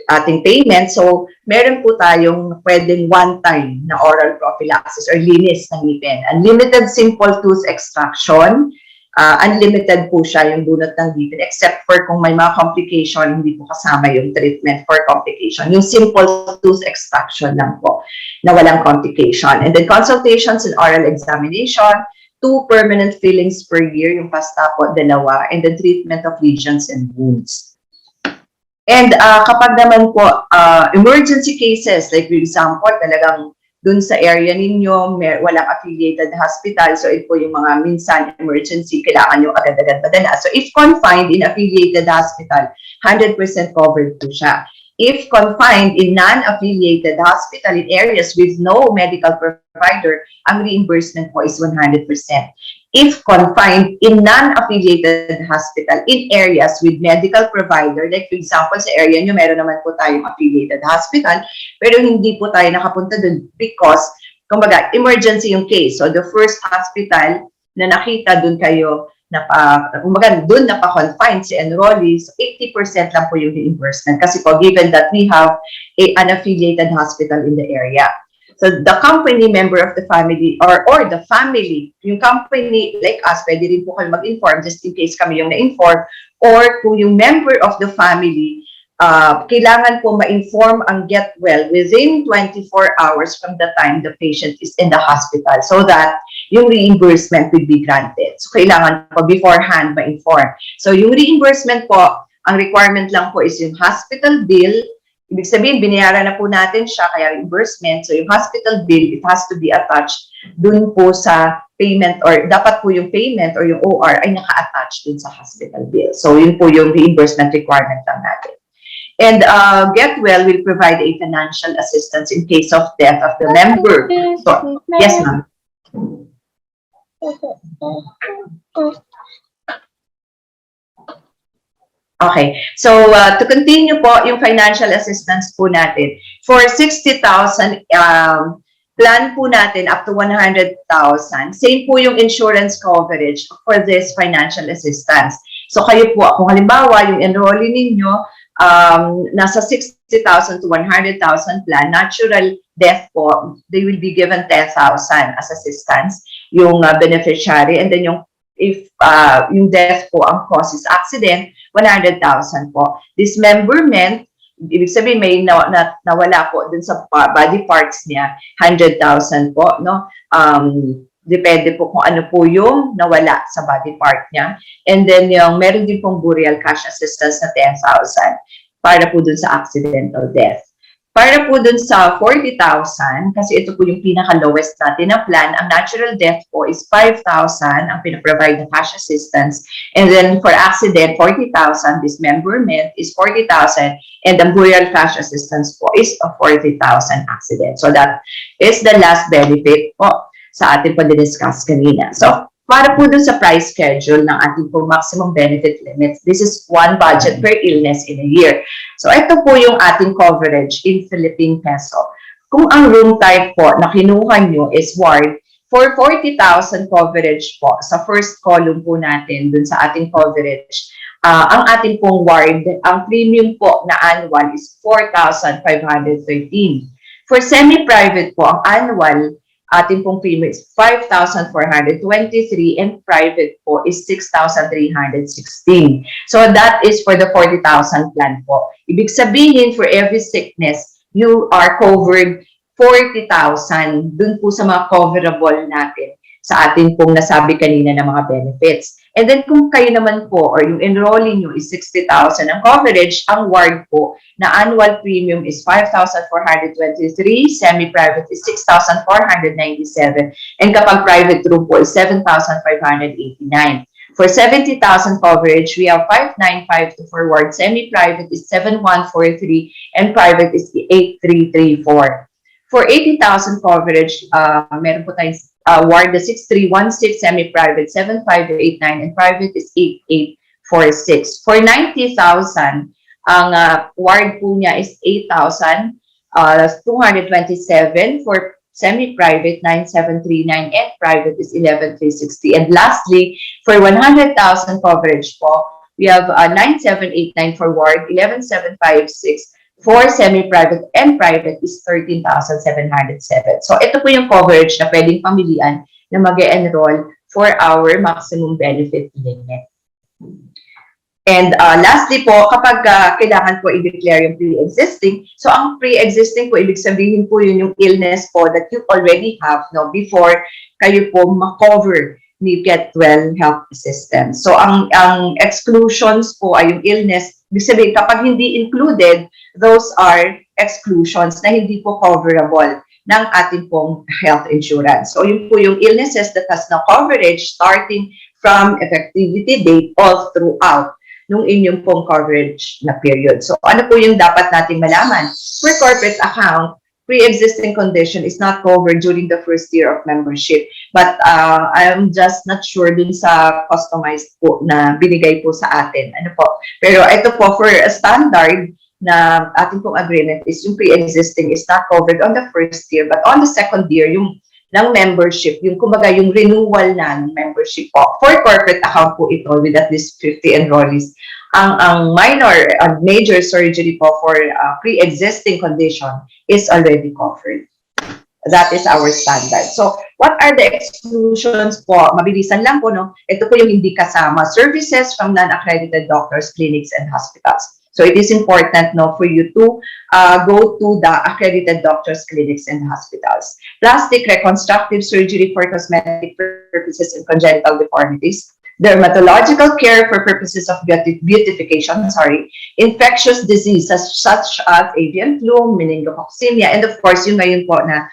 ating payment, so meron po tayong pwedeng one-time na oral prophylaxis or linis ng ngipin. Unlimited simple tooth extraction, unlimited po siya yung bunot ng ngipin, except for kung may mga complication, hindi po kasama yung treatment for complication. Yung simple tooth extraction lang po, na walang complication. And then consultations and oral examination, 2 permanent fillings per year, yung pasta po, 2, and then treatment of lesions and wounds. And kapag naman po, emergency cases, like for example, talagang dun sa area ninyo, walang affiliated hospital, so ito po yung mga minsan emergency, kailangan nyo agad-agad padala. So if confined in affiliated hospital, 100% covered po siya. If confined in non-affiliated hospital in areas with no medical provider, ang reimbursement po is 100%. If confined in non-affiliated hospital in areas with medical provider, like for example, sa area nyo, meron naman po tayong affiliated hospital, pero hindi po tayo nakapunta dun because, kumbaga, emergency yung case. So the first hospital na nakita dun kayo, kumbaga, dun napa-confine si enrollee, so 80% lang po yung reimbursement. Kasi po, given that we have an affiliated hospital in the area. So the company member of the family or the family, yung company like us, pwede rin po kayo mag-inform just in case kami yung na-inform, or kung yung member of the family, kailangan po ma-inform ang get well within 24 hours from the time the patient is in the hospital so that yung reimbursement will be granted. So kailangan po beforehand ma-inform. So yung reimbursement po, ang requirement lang po is yung hospital bill. Ibig sabihin, binayaran na po natin siya, kaya reimbursement. So yung hospital bill, it has to be attached dun po sa payment, or dapat po yung payment or yung OR ay naka-attach dun sa hospital bill. So yun po yung reimbursement requirement lang natin. And Get Well will provide a financial assistance in case of death of the member. So, yes, ma'am. Okay, so to continue po, yung financial assistance po natin, for 60,000, plan po natin up to 100,000. Same po yung insurance coverage for this financial assistance. So kayo po, kung halimbawa yung enrollee ninyo, nasa 60,000 to 100,000 plan, natural death po, they will be given 10,000 as assistance, yung beneficiary, and then yung if yung death po ang cause is accident, 100,000 po. Dismemberment, ibig sabihin may nawala po dun sa body parts niya, 100,000 po, no? Depende po kung ano po yung nawala sa body part niya. And then yung meron din pong burial cash assistance na 10,000 para po dun sa accidental death. Para po dun sa 40,000, kasi ito po yung pinaka-lowest natin na plan, ang natural death po is 5,000 ang pinaprovide na cash assistance. And then for accident, 40,000, dismemberment is 40,000, and the burial cash assistance po is 40,000 accident. So that is the last benefit po sa ating pag-discuss kanina. So, para po dun sa price schedule ng ating po maximum benefit limits, this is one budget per illness in a year. So, ito po yung ating coverage in Philippine peso. Kung ang room type po na kinuha nyo is ward, for 40,000 coverage po, sa first column po natin dun sa ating coverage, ang ating pong ward, ang premium po na annual is 4,513. For semi-private po, ang annual ating pong premium is 5,423, and private po is 6,316. So that is for the 40,000 plan po. Ibig sabihin, for every sickness, you are covered 40,000 dun po sa mga coverable natin sa ating pong nasabi kanina na mga benefits. And then kung kayo naman po or yung enrolling nyo is 60,000 ang coverage, ang ward po na annual premium is 5,423, semi-private is 6,497, and kapag private room po is 7,589. For 70,000 coverage, we have 5,952 for ward, semi-private is 7,143, and private is 8,334. For 80,000 coverage, meron po tayong ward na 6,316, semi-private 7,589, and private is 8,846. For 90,000, ang ward po niya is 8,227. For semi-private, 9,739, and private is 11,360. And lastly, for 100,000 coverage po, we have 9,789 for ward, 11,756 for semi-private, and private is 13,707. So ito po yung coverage na pwedeng pamilian na mag-enroll for our maximum benefit limit. And lastly po, kapag kailangan po i-declare yung pre-existing, so ang pre-existing po, ibig sabihin po yun yung illness po that you already have no, before kayo po ma-cover ni Get Well Health Assistance. So ang exclusions po ay yung illness, ibig sabihin kapag hindi included, those are exclusions na hindi po coverable ng ating pong health insurance. So yun po yung illnesses that has no coverage starting from effectivity date all throughout nung inyong pong coverage na period. So ano po yung dapat nating malaman? For corporate account, pre-existing condition is not covered during the first year of membership. But I'm just not sure dun sa customized po na binigay po sa atin. Ano po? Pero ito po, for a standard na ating pong agreement is yung pre-existing is not covered on the first year, but on the second year, yung ng membership, yung kumbaga yung renewal na ng membership po. For corporate account po ito with at least 50 enrollees. Ang minor and major surgery po for pre-existing condition is already covered. That is our standard. So, what are the exclusions po? Mabilisan lang po, no? Ito po yung hindi kasama. Services from non-accredited doctors, clinics, and hospitals. So, it is important, no, for you to go to the accredited doctors, clinics, and hospitals. Plastic reconstructive surgery for cosmetic purposes and congenital deformities. Dermatological care for purposes of beautification, infectious diseases such as avian flu, meningococcemia, and of course, yung ngayon po na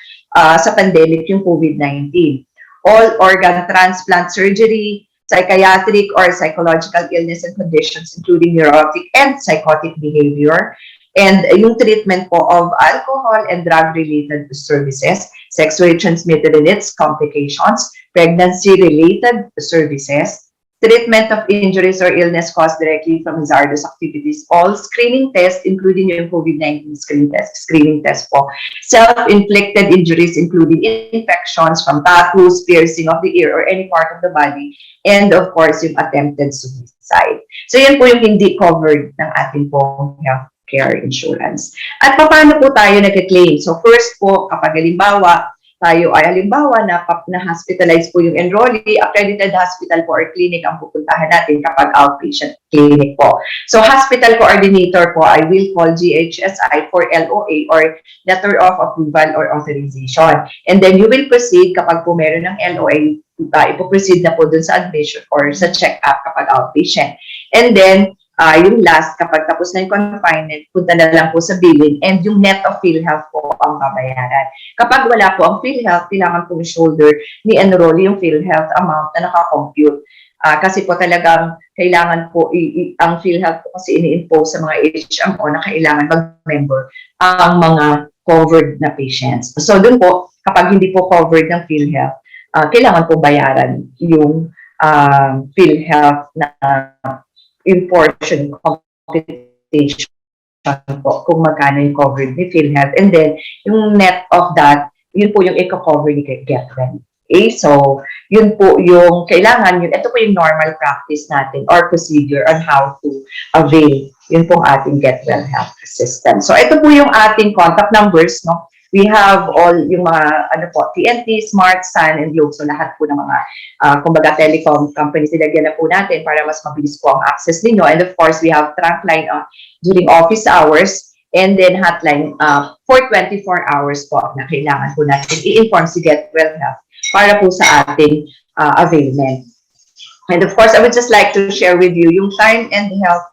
sa pandemic, yung COVID-19. All organ transplant surgery, psychiatric or psychological illness and conditions, including neurotic and psychotic behavior, and yung treatment po of alcohol and drug-related services, sexually transmitted and its complications, pregnancy-related services, treatment of injuries or illness caused directly from hazardous activities, all screening tests, including yung COVID-19 screening test po, self-inflicted injuries, including infections from tattoos, piercing of the ear, or any part of the body, and of course, yung attempted suicide. So yan po yung hindi covered ng ating pong healthcare insurance. At paano po tayo nag-claim? So first po, kapag halimbawa, tayo ay halimbawa na hospitalize po yung enrollee, accredited hospital po or clinic ang pupuntahan natin kapag outpatient clinic po. So hospital coordinator po, I will call GHSI for LOA or letter of approval or authorization. And then you will proceed kapag po meron ng LOA, ipoproceed na po dun sa admission or sa check-up kapag outpatient. And then, yung last, kapag tapos na yung confinement, punta na lang po sa billing and yung net of PhilHealth po ang babayaran. Kapag wala po ang PhilHealth, kailangan po shoulder ni enrollee yung PhilHealth amount na nakakompute. Kasi po talagang kailangan po, ang PhilHealth po kasi ini-impose sa mga HMO na kailangan mag-member ang mga covered na patients. So dun po, kapag hindi po covered ng PhilHealth, kailangan po bayaran yung PhilHealth na in portion computation po kung magkano yung covered ni PhilHealth. And then, yung net of that, yun po yung eco-cover ni Get Well. Okay? So, yun po yung kailangan, ito po yung normal practice natin or procedure on how to avail yun pong ating Get Well Health System. So, ito po yung ating contact numbers, no? We have all yung mga, TNT, Smart, Sun, and Globe. So, lahat po ng mga, kumbaga, telecom companies, nilagyan na po natin para mas mabilis po ang access ninyo. And of course, we have trunk line during office hours and then hotline for 24 hours po na kailangan po natin i-inform si Get Well Health para po sa ating availment. And of course, I would just like to share with you yung time and health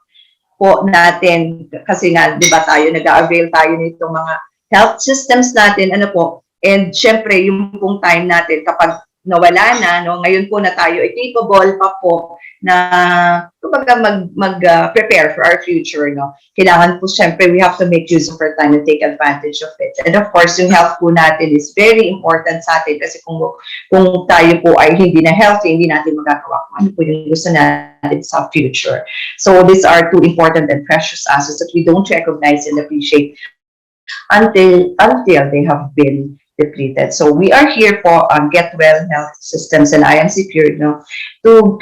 po natin kasi nga 'di ba tayo nag-avail tayo nitong mga health systems natin ano po, and syempre yung pong time natin kapag nawala na no, ngayon po na tayo ay capable pa po na kumbaga prepare for our future no. Kailangan po syempre we have to make use of our time and take advantage of it. And of course, yung health po natin is very important sa atin kasi kung tayo po ay hindi na healthy, hindi natin magagawa kung ano po yung gusto natin sa future. So these are two important and precious assets that we don't recognize and appreciate until they have been depleted. So we are here for Get Well Health Systems and I am secured no, to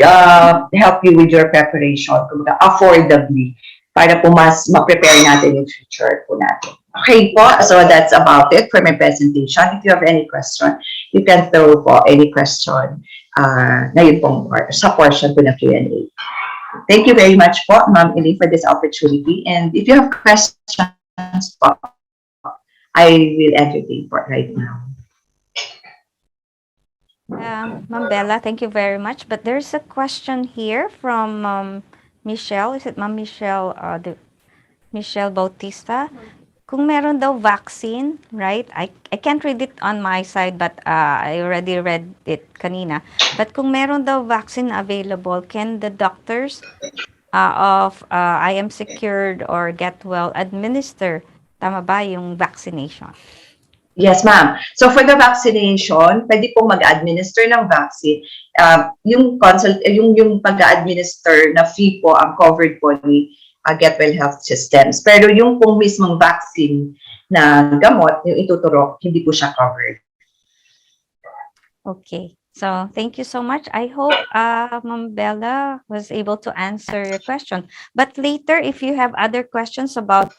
help you with your preparation affordably para po mas ma-prepare natin yung future po natin. Okay po, so that's about it for my presentation. If you have any question, you can throw po any question na yun pong sa portion po ng Q&A. Thank you very much po, Ma'am Eli, for this opportunity. And if you have questions po, I will entertain for right now. Ma'am Bella, thank you very much. But there's a question here from Michelle. Is it Ma'am Michelle? Michelle Bautista. Kung meron daw vaccine, right? I can't read it on my side, but I already read it kanina. But kung meron daw vaccine available, can the doctors of I am secured or get well administer? Tama ba yung vaccination? Yes, ma'am. So for the vaccination, pwede pong mag-administer ng vaccine. Yung pag-administer na fee po ang covered po ni Get Well Health Systems. Pero yung pong mismong vaccine na gamot, yung ituturo, hindi po siya covered. Okay. So thank you so much. I hope Ma'am Bella was able to answer your question. But later, if you have other questions about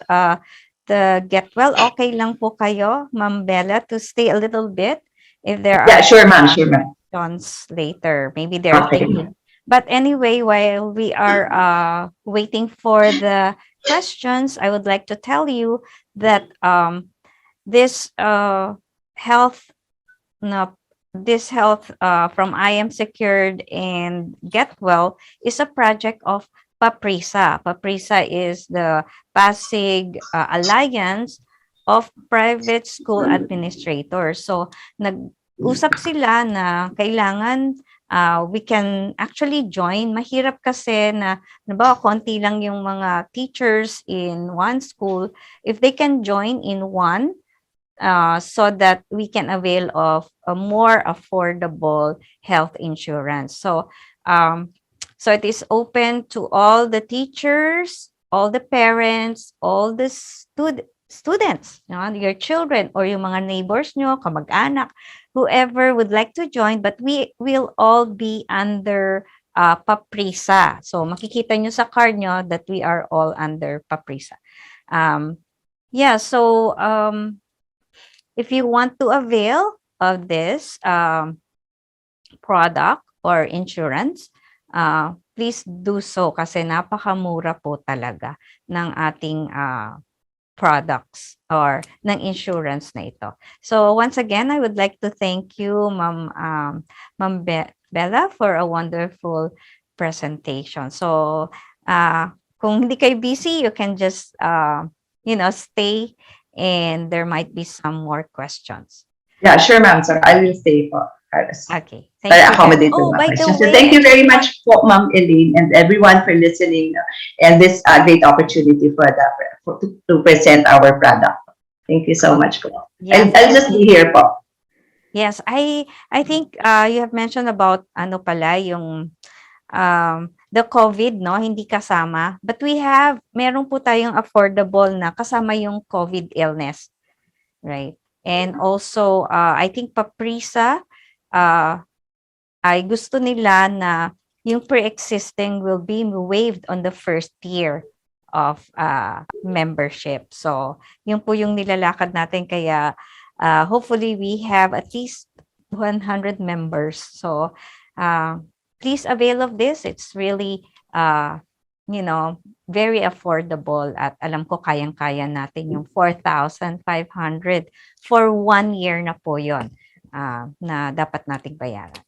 the Get Well, okay lang po kayo, Ma'am Bella, to stay a little bit if there are sure, ma'am. Sure, ma'am. questions later. Maybe they're thinking. But anyway, while we are waiting for the questions, I would like to tell you that this health from I Am Secured and Get Well is a project of PAPRISA. PAPRISA is the Pasig Alliance of Private School Administrators. So, nag-usap sila na kailangan we can actually join. Mahirap kasi na konti lang yung mga teachers in one school. If they can join in one, so that we can avail of a more affordable health insurance. So, so it is open to all the teachers, all the parents, all the students, your children, or yung mga neighbors nyo, kamag-anak, whoever would like to join, but we will all be under PAPRISA. So makikita nyo sa card nyo that we are all under PAPRISA. So if you want to avail of this product or insurance, please do so kasi napakamura po talaga ng ating products or ng insurance na ito. So once again, I would like to thank you, Ma'am Bella, for a wonderful presentation. So kung hindi kayo busy, you can just stay and there might be some more questions. Yeah, sure, ma'am. So I will stay po. Okay. Thank you. Accommodate my questions. So thank you very much po, Ma'am Elaine, and everyone for listening and this great opportunity to present our product. Thank you so much po. Yes. I'll just be here po. Yes, I think you have mentioned about yung the COVID, hindi kasama. But meron po tayong affordable na kasama yung COVID illness, right? And also, I think PAPRISA, ay gusto nila na yung pre-existing will be waived on the first year of membership. So, yun po yung nilalakad natin. Kaya, hopefully, we have at least 100 members. So, please avail of this. It's really, very affordable. At alam ko, kayang-kaya natin yung 4,500 for 1 year na po yun na dapat nating bayaran.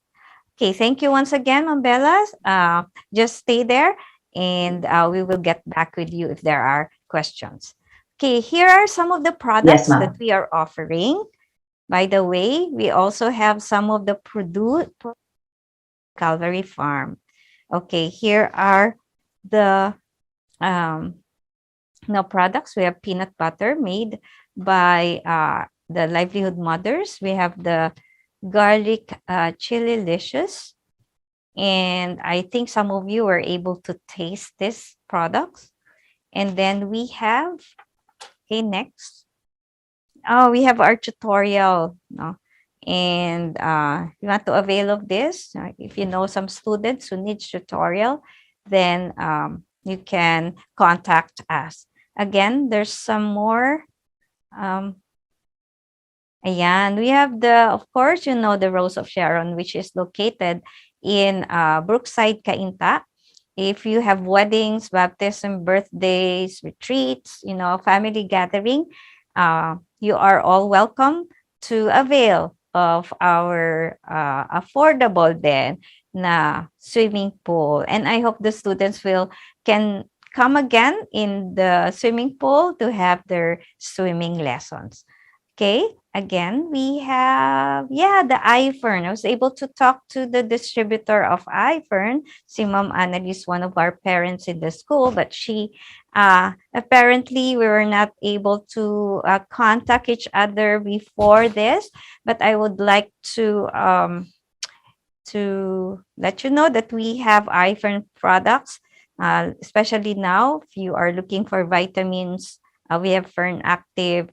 Okay, thank you once again, Ma'am Bella. Just stay there and we will get back with you if there are questions. Okay, here are some of the Yes, products that ma'am. we are offering. By the way, we also have some of the produce Calvary Farm. Okay, here are the products. We have peanut butter made by the Livelihood Mothers. We have the garlic chili licious. And I think some of you were able to taste this products. And then we have, okay, next. Oh, we have our tutorial. No? And you want to avail of this. If you know some students who need tutorial, then you can contact us. Again, there's some more. Ayan, we have of course, you know, the Rose of Sharon, which is located in Brookside, Cainta. If you have weddings, baptism, birthdays, retreats, you know, family gathering, you are all welcome to avail of our affordable then na swimming pool. And I hope the students can come again in the swimming pool to have their swimming lessons. Okay, again, we have, the iFern. I was able to talk to the distributor of iFern. Si Ma'am Annalise, one of our parents in the school, but she, apparently we were not able to contact each other before this, but I would like to let you know that we have iFern products, especially now, if you are looking for vitamins, we have Fern Active,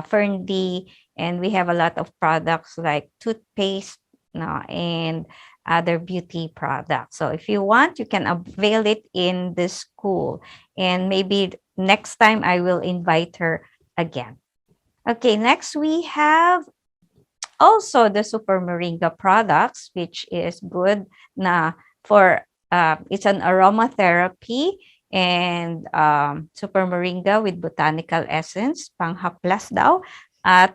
Fern D, and we have a lot of products like toothpaste and other beauty products. So if you want, you can avail it in the school. And maybe next time I will invite her again. Okay, next we have also the Super Moringa products, which is good for it's an aromatherapy and Super Moringa with botanical essence, panghaplas daw, at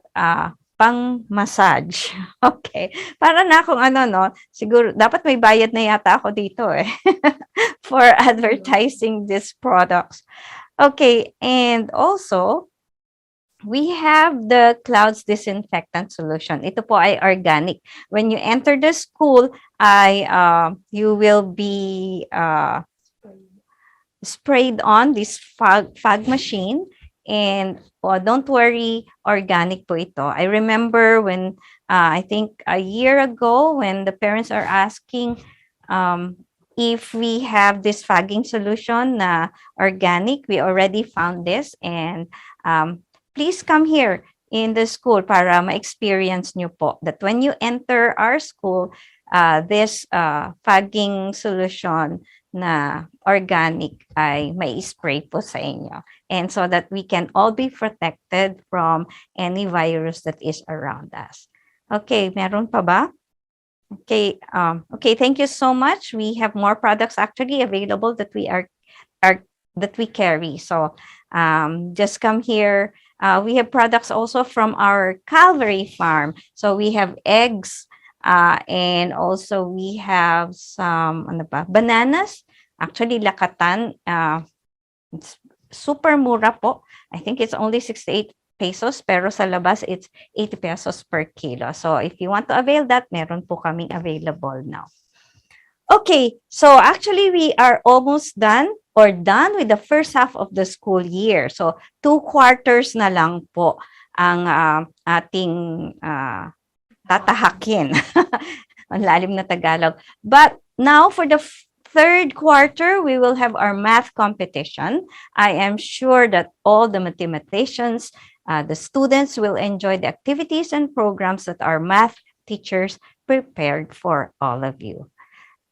pang massage. Okay. Para na kung siguro dapat may bayad na yata ako dito for advertising these products. Okay, and also we have the Clouds Disinfectant Solution. Ito po ay organic. When you enter the school, you will be sprayed on this fog machine. And don't worry, organic po ito. I remember when, I think a year ago, when the parents are asking if we have this fogging solution na organic, we already found this. And please come here in the school para ma-experience nyo po that when you enter our school, this fogging solution na organic ay may spray po sa inyo. And so that we can all be protected from any virus that is around us. Okay, meron pa ba? Okay, okay, thank you so much. We have more products actually available that we that we carry. So just come here. We have products also from our Calvary farm. So we have eggs, and also we have some bananas. Actually, lakatan. It's super mura po. I think it's only 68 pesos, pero sa labas it's 80 pesos per kilo. So if you want to avail that, meron po kaming available now. Okay, so actually we are almost done with the first half of the school year. So 2 quarters na lang po ang ating tatahakin. Ang lalim na Tagalog. But now for the third quarter, we will have our math competition. I am sure that all the mathematicians, the students will enjoy the activities and programs that our math teachers prepared for all of you.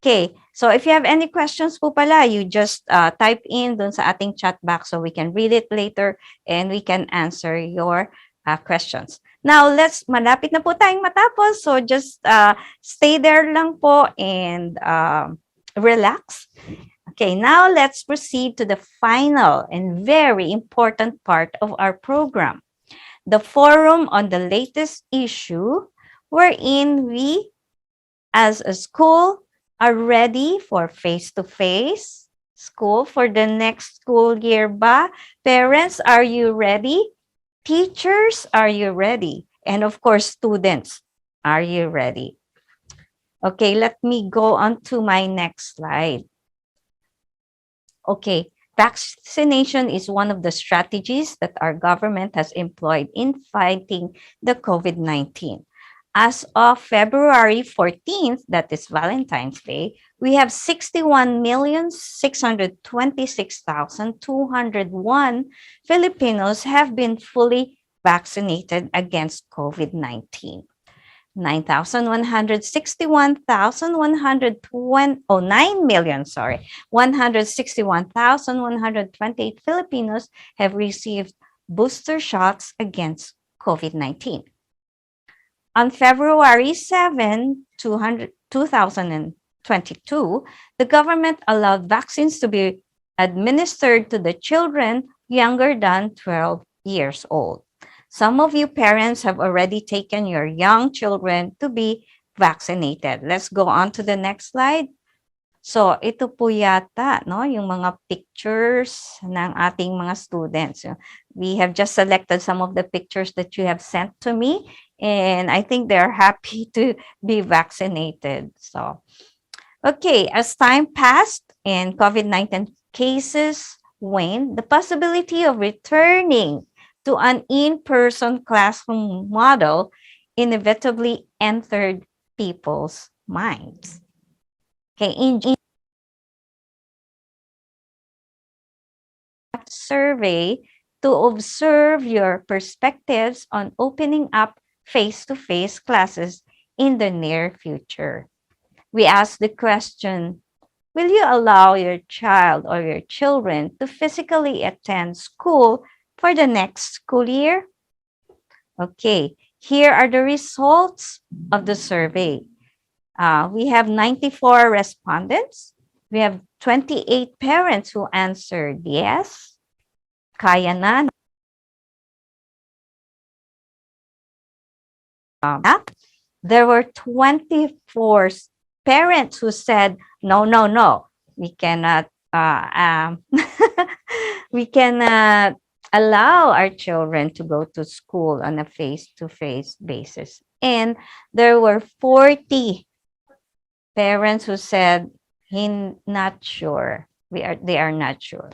Okay, so if you have any questions po pala, you just type in dun sa ating chat box so we can read it later and we can answer your questions. Now, malapit na po tayong matapos. So just stay there lang po and relax. Okay, now let's proceed to the final and very important part of our program, the forum on the latest issue, wherein we as a school are ready for face-to-face school for the next school year ba? Parents, are you ready? Teachers, are you ready? And of course, students, are you ready? Okay, let me go on to my next slide. Okay, vaccination is one of the strategies that our government has employed in fighting the COVID-19. As of February 14th, that is Valentine's Day, we have 61,626,201 Filipinos have been fully vaccinated against COVID-19. 9,161,128 Filipinos have received booster shots against COVID-19. On February 7, 2022, the government allowed vaccines to be administered to the children younger than 12 years old. Some of you parents have already taken your young children to be vaccinated. Let's go on to the next slide. So, ito po yata, no, yung mga pictures ng ating mga students. We have just selected some of the pictures that you have sent to me, and I think they're happy to be vaccinated. So, okay, as time passed and COVID-19 cases waned, the possibility of returning to an in-person classroom model inevitably entered people's minds. Okay, in survey to observe your perspectives on opening up face-to-face classes in the near future. We ask the question, will you allow your child or your children to physically attend school for the next school year? Okay, here are the results of the survey. We have 94 respondents. We have 28 parents who answered yes, kaya na. There were 24 parents who said, no, no, no, we cannot, we cannot allow our children to go to school on a face-to-face basis. And there were 40 parents who said, not sure. They are not sure.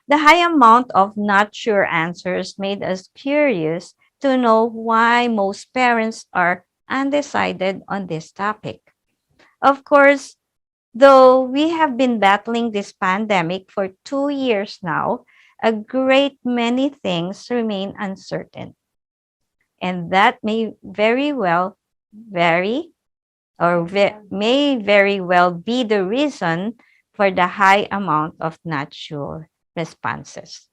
The high amount of not sure answers made us curious to know why most parents are undecided on this topic. Of course, though we have been battling this pandemic for 2 years now, a great many things remain uncertain. And that may very well may very well be the reason for the high amount of not sure responses.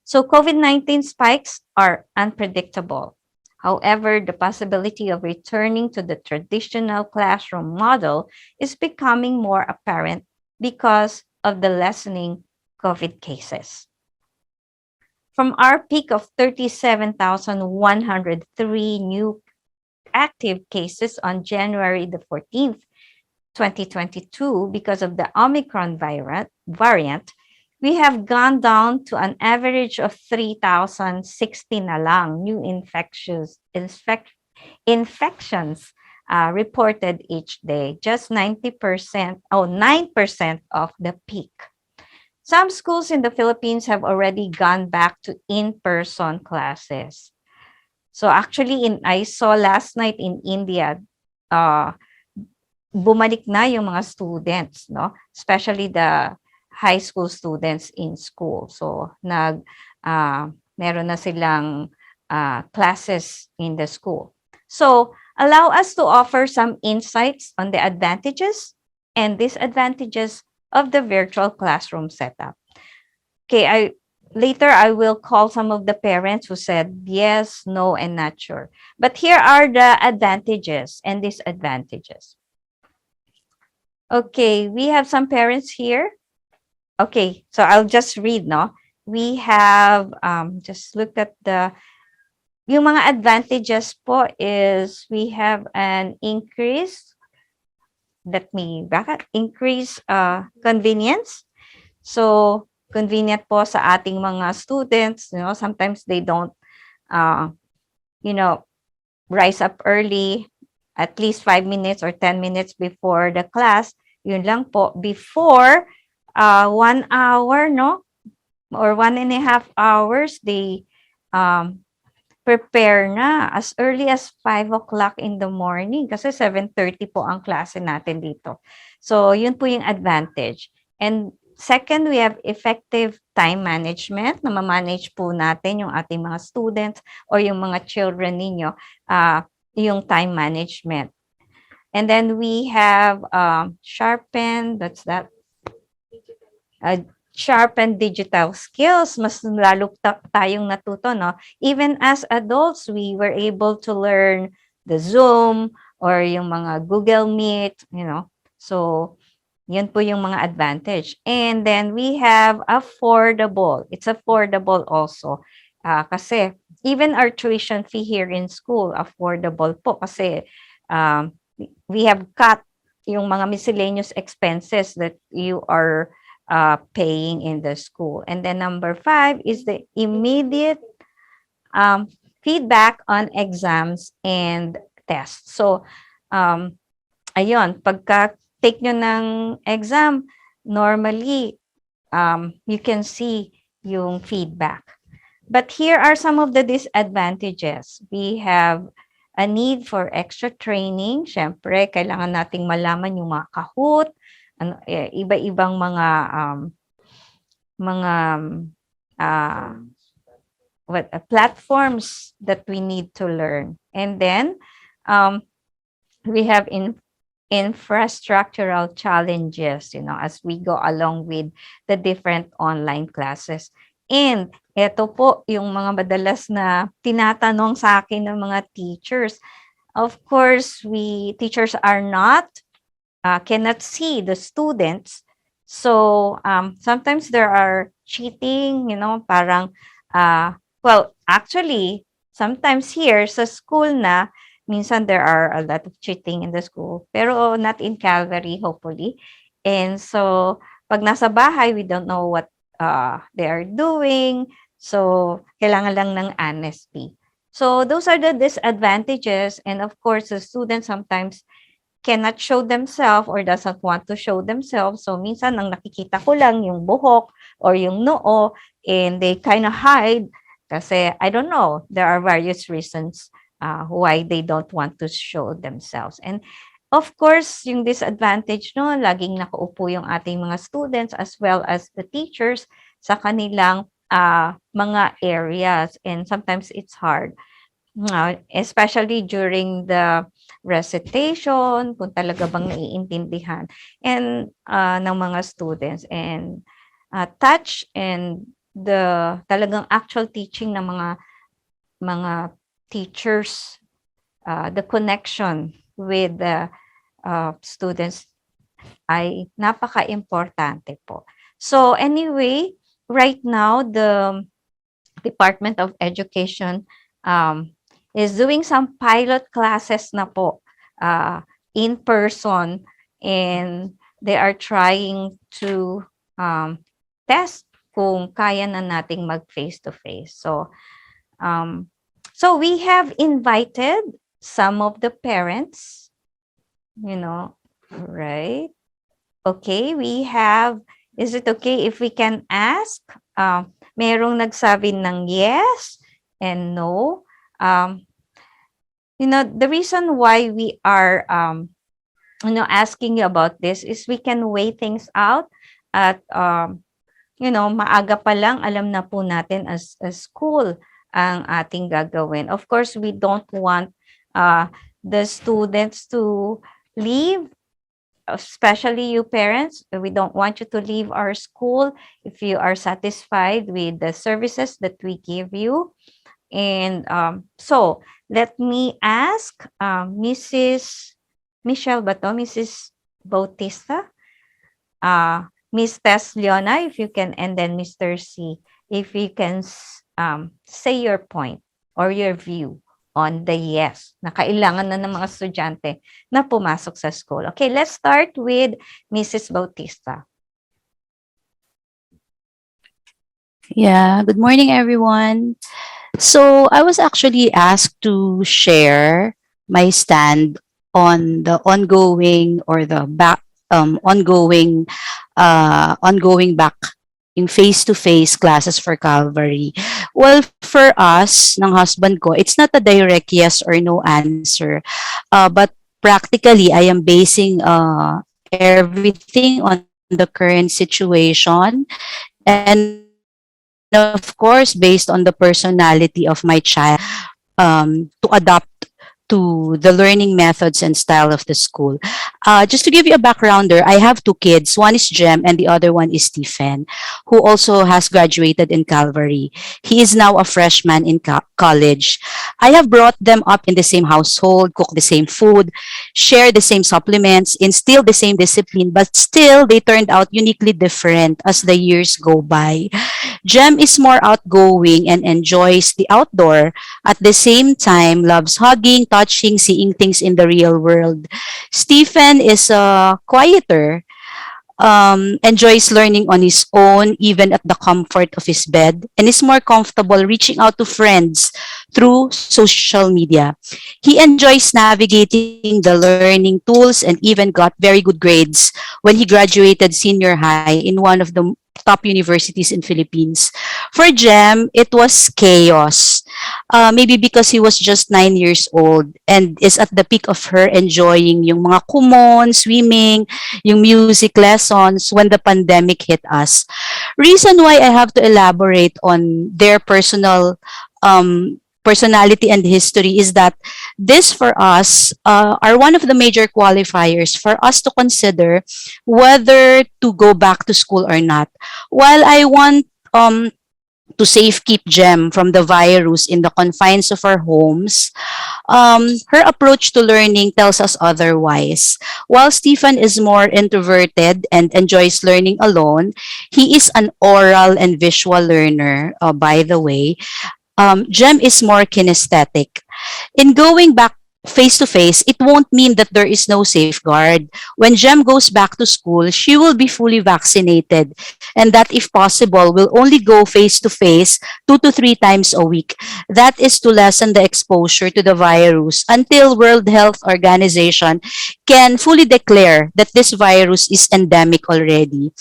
So COVID-19 spikes are unpredictable. However, the possibility of returning to the traditional classroom model is becoming more apparent because of the lessening COVID cases. From our peak of 37,103 new active cases on January the 14th, 2022, because of the Omicron variant, we have gone down to an average of 3,060 na lang new infections reported each day, just 9% of the peak. Some schools in the Philippines have already gone back to in-person classes. So actually, I saw last night in India, bumalik na yung mga students, no? Especially the high school students in school. So meron na silang classes in the school. So allow us to offer some insights on the advantages and disadvantages of the virtual classroom setup. Okay, later I will call some of the parents who said yes, no, and not sure. But here are the advantages and disadvantages. Okay, we have some parents here. Okay, so I'll just read, no? We have just looked at the yung mga advantages po is we have an increase, increase convenience. So, convenient po sa ating mga students, sometimes they don't, you know, rise up early, at least 5 minutes or 10 minutes before the class. Yun lang po, before 1 hour, no? Or 1.5 hours, they prepare na as early as 5 o'clock in the morning kasi 7:30 po ang klase natin dito. So, yun po yung advantage. And second, we have effective time management na ma-manage po natin yung ating mga students or yung mga children ninyo, yung time management. And then we have sharpen digital skills, mas lalo tayong natuto, no? Even as adults, we were able to learn the Zoom or yung mga Google Meet, So, yun po yung mga advantage. And then we have affordable. It's affordable also. Kasi even our tuition fee here in school, affordable po kasi we have cut yung mga miscellaneous expenses that you are paying in the school. And then number 5 is the immediate feedback on exams and tests. So, ayun, pagka take nyo ng exam, normally, you can see yung feedback. But here are some of the disadvantages. We have a need for extra training. Siyempre, kailangan nating malaman yung mga Kahoot, iba-ibang mga platforms that we need to learn. And then we have infrastructural challenges, as we go along with the different online classes. And ito po yung mga madalas na tinatanong sa akin ng mga teachers. Of course, teachers are cannot see the students. So, sometimes there are cheating, parang, actually, sometimes here sa school na, minsan there are a lot of cheating in the school, pero not in Calvary, hopefully. And so, pag nasa bahay, we don't know what they are doing. So, kailangan lang ng honesty. So, those are the disadvantages. And of course, the students sometimes cannot show themselves or doesn't want to show themselves. So, minsan ang nakikita ko lang yung buhok or yung noo and they kind of hide kasi, I don't know, there are various reasons why they don't want to show themselves. And of course, yung disadvantage, laging nakaupo yung ating mga students as well as the teachers sa kanilang mga areas. And sometimes it's hard. Especially during the recitation, kung talaga bang naiintindihan and ng mga students, and touch and the talagang actual teaching ng mga teachers, the connection with the students ay napaka-importante po. So anyway, right now the Department of Education is doing some pilot classes na po in person, and they are trying to test kung kaya na nating mag face-to-face. So, so we have invited some of the parents, right? Okay, is it okay if we can ask? Merong nagsabi ng yes and no. The reason why we are, asking you about this is we can weigh things out at, maaga pa lang, alam na po natin as a school ang ating gagawin. Of course, we don't want the students to leave, especially you parents. We don't want you to leave our school if you are satisfied with the services that we give you. And so, let me ask Mrs. Michelle Mrs. Bautista, Ms. Tess Leona, if you can, and then Mr. C, if you can say your point. or your view on the yes na kailangan na ng mga estudyante na pumasok sa school. Okay, let's start with Mrs. Bautista. Yeah, good morning, everyone. So I was actually asked to share my stand on the ongoing or the ongoing back in face-to-face classes for Calvary. Well, for us, ng husband ko, it's not a direct yes or no answer. But practically, I am basing everything on the current situation. And of course, based on the personality of my child, to adapt to the learning methods and style of the school. Just to give you a backgrounder, I have two kids. One is Jem and the other one is Stephen, who also has graduated in Calvary. He is now a freshman in college. I have brought them up in the same household, cook the same food, share the same supplements, instill the same discipline, but still they turned out uniquely different as the years go by. Jem is more outgoing and enjoys the outdoor. At the same time, loves hugging, touching, seeing things in the real world. Stephen is quieter, enjoys learning on his own, even at the comfort of his bed, and is more comfortable reaching out to friends through social media. He enjoys navigating the learning tools and even got very good grades when he graduated senior high in one of the top universities in Philippines. For Jem, it was chaos. Maybe because he was just 9 years old and is at the peak of her enjoying yung mga kumon, swimming, yung music lessons when the pandemic hit us. Reason why I have to elaborate on their personality and history is that this for us are one of the major qualifiers for us to consider whether to go back to school or not. While I want to safekeep Jem from the virus in the confines of our homes, her approach to learning tells us otherwise. While Stephen is more introverted and enjoys learning alone, he is an oral and visual learner, by the way. Jem is more kinesthetic. In going back face to face, it won't mean that there is no safeguard. When Jem goes back to school, she will be fully vaccinated, and that, if possible, will only go face to face 2 to 3 times a week. That is to lessen the exposure to the virus until World Health Organization can fully declare that this virus is endemic already.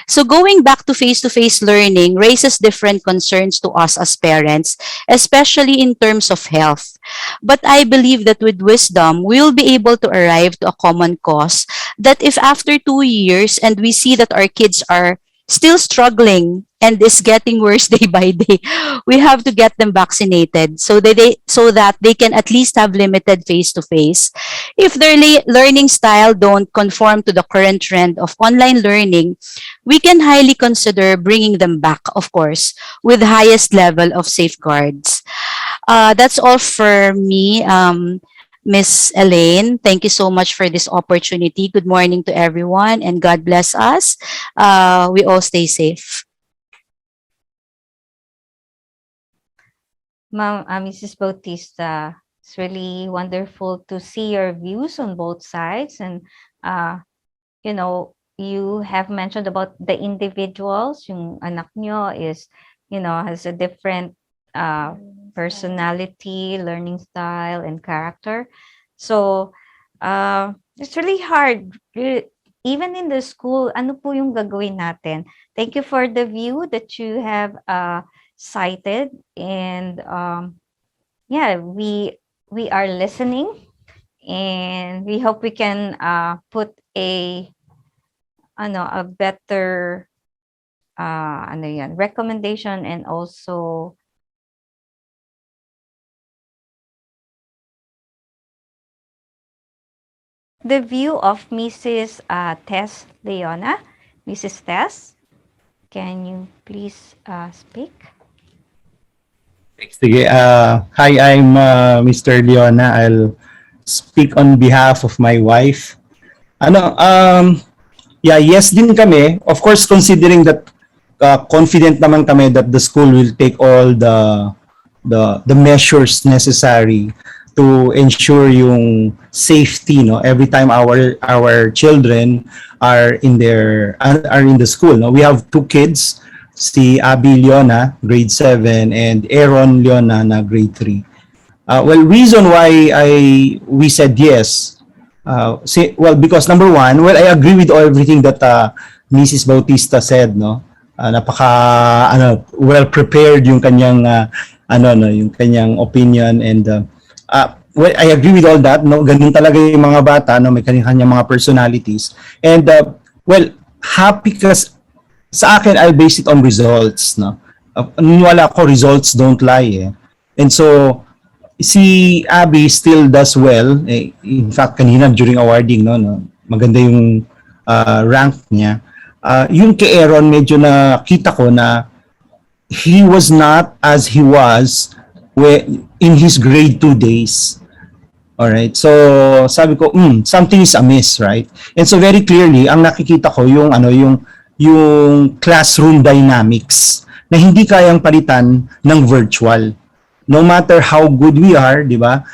So going back to face-to-face learning raises different concerns to us as parents, especially in terms of health. But I believe that with wisdom, we will be able to arrive to a common cause that if after 2 years and we see that our kids are still struggling and is getting worse day by day, we have to get them vaccinated so that they can at least have limited face-to-face. If their learning style don't conform to the current trend of online learning, we can highly consider bringing them back, of course, with highest level of safeguards. That's all for me, Miss Elaine. Thank you so much for this opportunity. Good morning to everyone and God bless us. We all stay safe. Ma'am, Mrs. Bautista, it's really wonderful to see your views on both sides. And, you have mentioned about the individuals. Yung anak nyo is, has a different personality, learning style, and character. So, it's really hard. Even in the school, ano po yung gagawin natin? Thank you for the view that you have cited, and we are listening, and we hope we can put a better recommendation, and also the view of Mrs. Tess Leona. Mrs. Tess, can you please speak? Sige, hi, I'm Mr. Leona. I'll speak on behalf of my wife. Yes din kami. Of course, considering that confident naman kami that the school will take all the the measures necessary to ensure yung safety, no, every time our children are in the school, no. We have two kids, si Abby Leona, grade 7, and Aaron Leona na grade 3. Well, reason why we said yes, because number one, well, I agree with everything that Mrs. Bautista said, no. Well prepared yung kanyang yung kanyang opinion, and well, I agree with all that, no. Ganun talaga yung mga bata, no, may kanyang mga personalities. And well, happy kasi sa akin, I'll base it on results, no. Naniniwala ako, results don't lie, eh. And so si Abby still does well. In fact, kanina during awarding, no, maganda yung rank niya. Yung kay Aaron, medyo nakita ko na he was not as he was in his grade 2 days. All right. So sabi ko, something is amiss, right? And so very clearly, ang nakikita ko yung yung classroom dynamics na hindi kayang palitan ng virtual. No matter how good we are, di ba?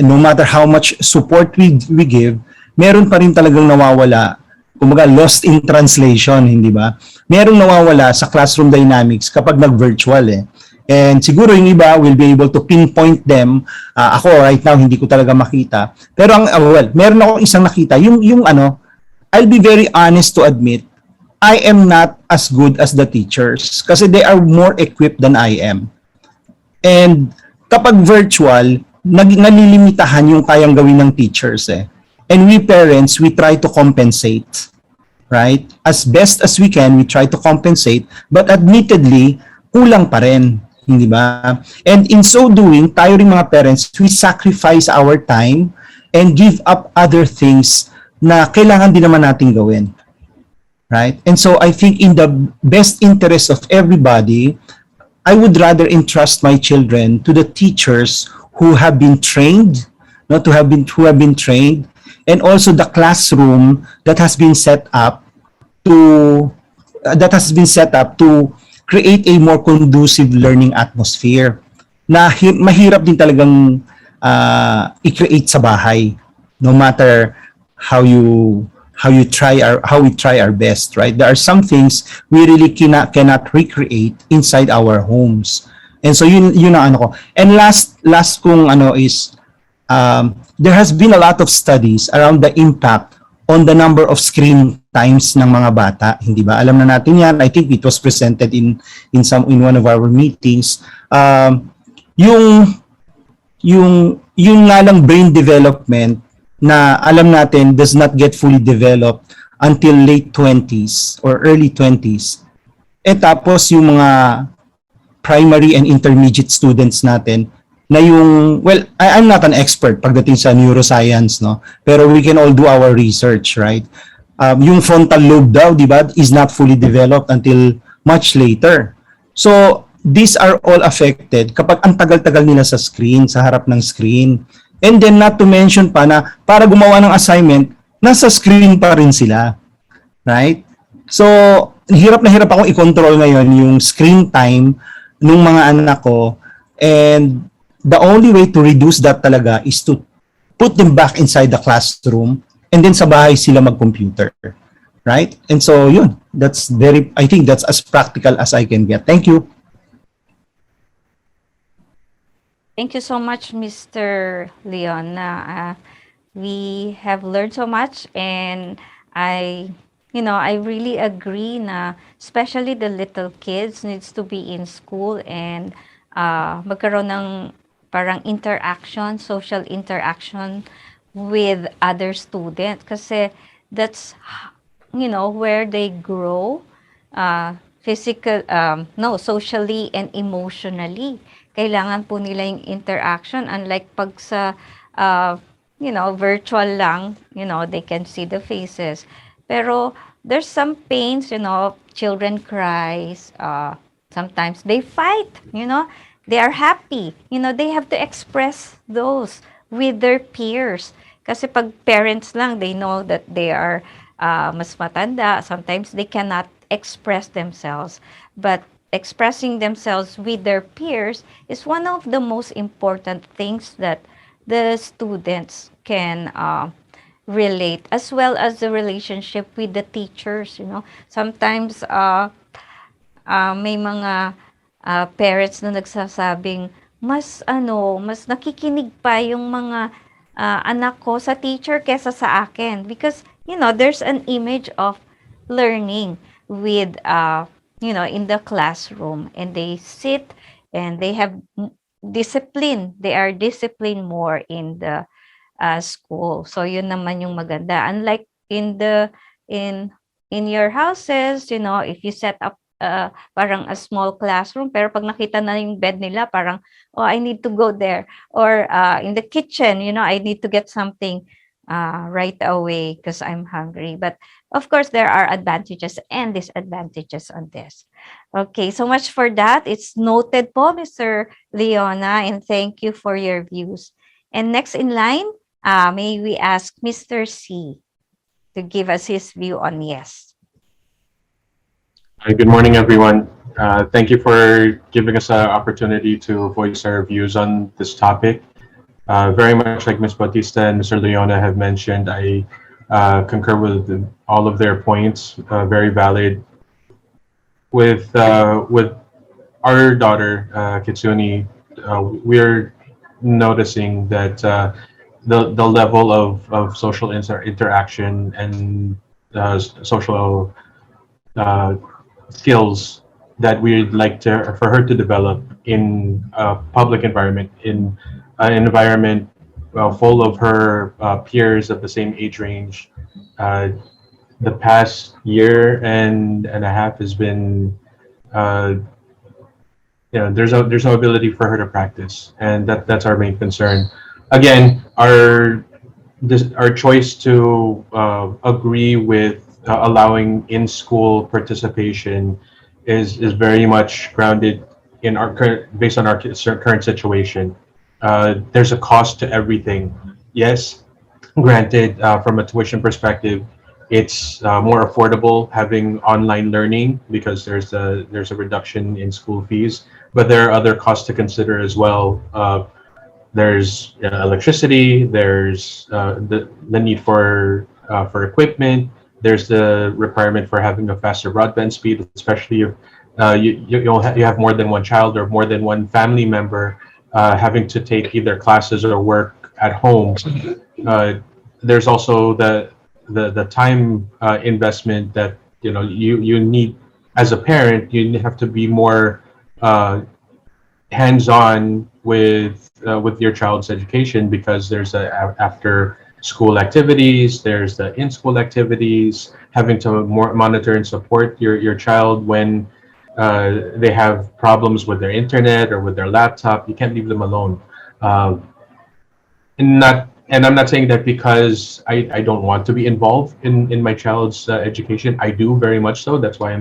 No matter how much support we give, meron pa rin talagang nawawala. Kumbaga, lost in translation, hindi ba? Merong nawawala sa classroom dynamics kapag nag-virtual, eh. And siguro yung iba will be able to pinpoint them. Ako right now hindi ko talaga makita. Pero well, meron akong isang nakita, yung I'll be very honest to admit, I am not as good as the teachers kasi they are more equipped than I am. And kapag virtual, nalilimitahan yung kayang gawin ng teachers, eh. And we parents, we try to compensate, right? As best as we can, we try to compensate, but admittedly, kulang pa rin, hindi ba? And in so doing, tayo rin mga parents, we sacrifice our time and give up other things na kailangan din naman natin gawin, right? And so I think in the best interest of everybody, I would rather entrust my children to the teachers who have been trained, who have been trained, and also the classroom that has been set up to create a more conducive learning atmosphere na mahirap din talagang i-create sa bahay, no matter how we try our best, right? There are some things we really cannot recreate inside our homes. And so yun ang ko. And last kung is there has been a lot of studies around the impact on the number of screen times ng mga bata, hindi ba? Alam na natin yan. I think it was presented in one of our meetings. Yung nga lang brain development na alam natin does not get fully developed until late 20s or early 20s. Tapos yung mga primary and intermediate students natin na yung, well, I'm not an expert pagdating sa neuroscience, no? Pero we can all do our research, right? Yung frontal lobe daw, di ba, is not fully developed until much later. So, these are all affected kapag ang tagal-tagal nila sa screen, sa harap ng screen. And then, not to mention pa na para gumawa ng assignment, nasa screen pa rin sila. Right? So, hirap na hirap akong i-control ngayon yung screen time ng mga anak ko. And the only way to reduce that talaga is to put them back inside the classroom and then sa bahay sila mag-computer. Right? And so, yun. I think that's as practical as I can get. Thank you. Thank you so much, Mr. Leon. We have learned so much, and I really agree na especially the little kids needs to be in school and magkaroon ng parang social interaction with other students kasi that's where they grow socially and emotionally. Kailangan po nila yung interaction, unlike pag sa virtual lang, they can see the faces. Pero there's some pains, children cries, sometimes they fight, they are happy, they have to express those with their peers. Kasi pag parents lang, they know that they are mas matanda, sometimes they cannot express themselves. But expressing themselves with their peers is one of the most important things that the students can relate, as well as the relationship with the teachers. Sometimes may mga parents na nagsasabing mas nakikinig pa yung mga anak ko sa teacher kesa sa akin, because there's an image of learning with in the classroom, and they sit and they have discipline. They are disciplined more in the school. So yun naman yung maganda. Unlike in your houses, if you set up parang a small classroom, pero pag nakita na yung bed nila, parang, oh, I need to go there. Or in the kitchen, I need to get something right away because I'm hungry. But of course, there are advantages and disadvantages on this. Okay, so much for that. It's noted po, Mr. Leona, and thank you for your views. And next in line, may we ask Mr. C to give us his view on yes. Hi, good morning, everyone. Thank you for giving us an opportunity to voice our views on this topic. Very much like Ms. Bautista and Mr. Leona have mentioned, I concur with all of their points, very valid. With our daughter, Kitsuni, we're noticing that the level of social interaction and social skills that we'd like for her to develop in a public environment, in an environment full of her peers of the same age range. The past year and a half has been, there's no ability for her to practice, and that's our main concern. Again, our choice to agree with allowing in-school participation is very much grounded in based on our current situation. There's a cost to everything. Yes, granted, from a tuition perspective, it's more affordable having online learning because there's a reduction in school fees, but there are other costs to consider as well. There's electricity. There's the need for equipment. There's the requirement for having a faster broadband speed, especially if you have more than one child or more than one family member having to take either classes or work at home. There's also the time investment that you need as a parent. You have to be more hands-on with your child's education, because there's after school activities, there's the in-school activities, having to monitor and support your child when they have problems with their internet or with their laptop. You can't leave them alone. And I'm not saying that because I don't want to be involved in my child's education. I do very much so. That's why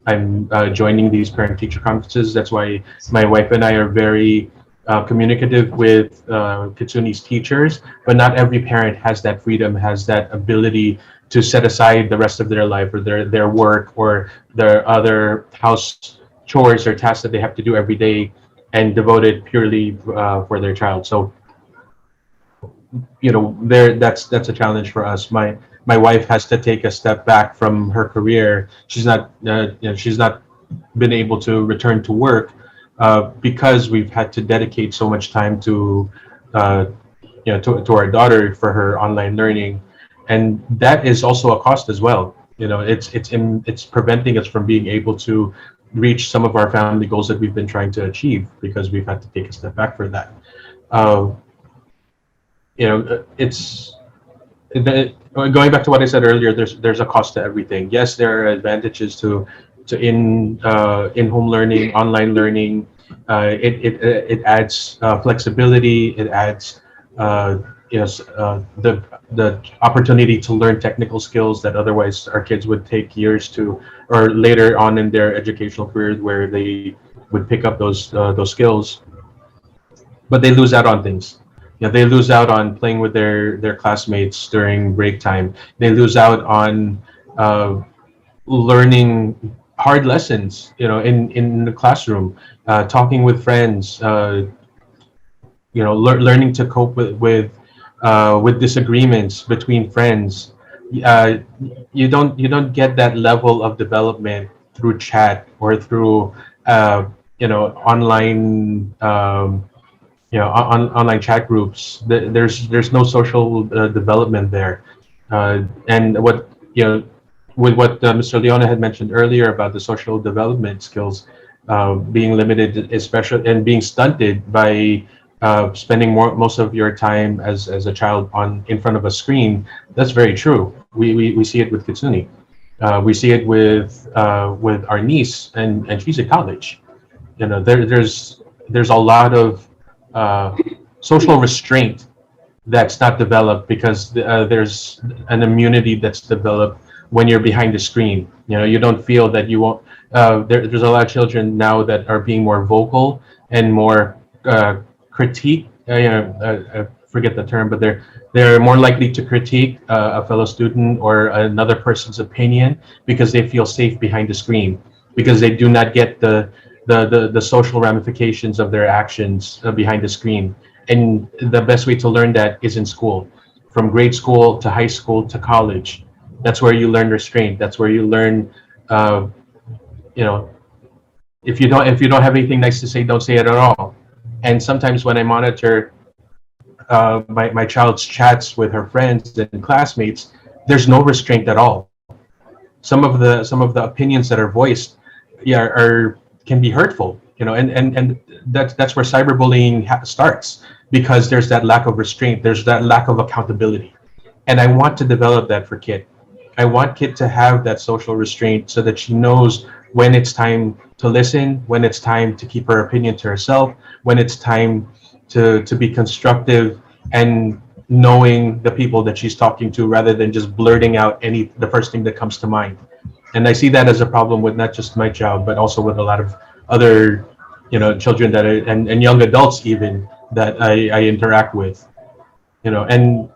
I'm joining these parent-teacher conferences. That's why my wife and I are very communicative with Kitsuni's teachers. But not every parent has that freedom, has that ability to set aside the rest of their life or their work or their other house chores or tasks that they have to do every day and devote it purely for their child. So that's a challenge for us. My wife has to take a step back from her career. She's not been able to return to work because we've had to dedicate so much time to our daughter for her online learning, and that is also a cost as well. It's preventing us from being able to reach some of our family goals that we've been trying to achieve because we've had to take a step back for that. It's going back to what I said earlier. There's a cost to everything. Yes, there are advantages to in-home learning, online learning. It adds flexibility. It adds the opportunity to learn technical skills that otherwise our kids would take years to, or later on in their educational career where they would pick up those skills, but they lose out on things. They lose out on playing with their classmates during break time. They lose out on learning hard lessons, in the classroom, talking with friends, learning to cope with disagreements between friends. Uh, you don't get that level of development through chat or through online online chat groups. There's no social development there, and with what Mr. Leona had mentioned earlier about the social development skills being limited, especially and being stunted by spending most of your time as a child in front of a screen. That's very true. We see it with Kitsune. We see it with our niece, and she's at college. There's a lot of social restraint that's not developed because there's an immunity that's developed when you're behind the screen. You don't feel that you won't. There's a lot of children now that are being more vocal and more critique. I forget the term, but they're more likely to critique a fellow student or another person's opinion because they feel safe behind the screen, because they do not get the social ramifications of their actions behind the screen. And the best way to learn that is in school, from grade school to high school to college. That's where you learn restraint. That's where you learn, if you don't have anything nice to say, don't say it at all. And sometimes when I monitor my child's chats with her friends and classmates, there's no restraint at all. Some of the opinions that are voiced, can be hurtful, and that's where cyberbullying starts, because there's that lack of restraint, there's that lack of accountability. And I want to develop that for Kit. I want Kit to have that social restraint so that she knows when it's time to listen, when it's time to keep her opinion to herself, when it's time to be constructive, and knowing the people that she's talking to rather than just blurting out the first thing that comes to mind. And I see that as a problem with not just my child, but also with a lot of other, children and young adults even that I interact with, and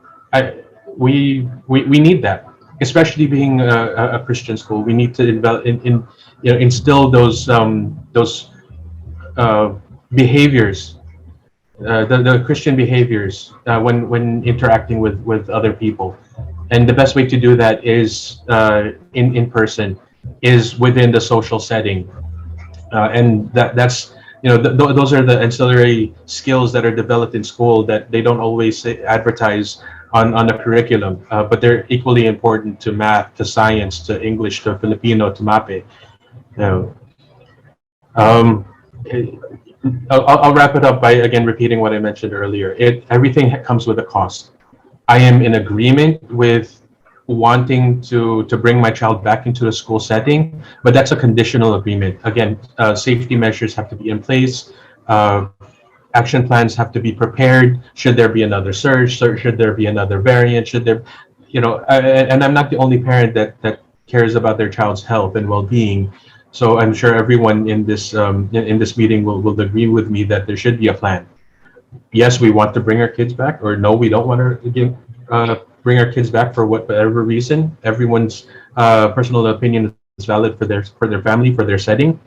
we need that, especially being a Christian school. We need to instill those behaviors, the Christian behaviors when interacting with other people. And the best way to do that is in person, is within the social setting, and that's those are the ancillary skills that are developed in school that they don't always advertise on the curriculum, but they're equally important to math, to science, to English, to Filipino, to MAPE. I'll wrap it up by again repeating what I mentioned earlier. Everything comes with a cost. I am in agreement with wanting to bring my child back into a school setting, but that's a conditional agreement. Again, safety measures have to be in place. Action plans have to be prepared. Should there be another surge? Should there be another variant? Should there, and I'm not the only parent that cares about their child's health and well-being. So I'm sure everyone in this meeting will agree with me that there should be a plan. Yes, we want to bring our kids back, or no, we don't want to bring our kids back for whatever reason. Everyone's personal opinion is valid for their family, for their setting.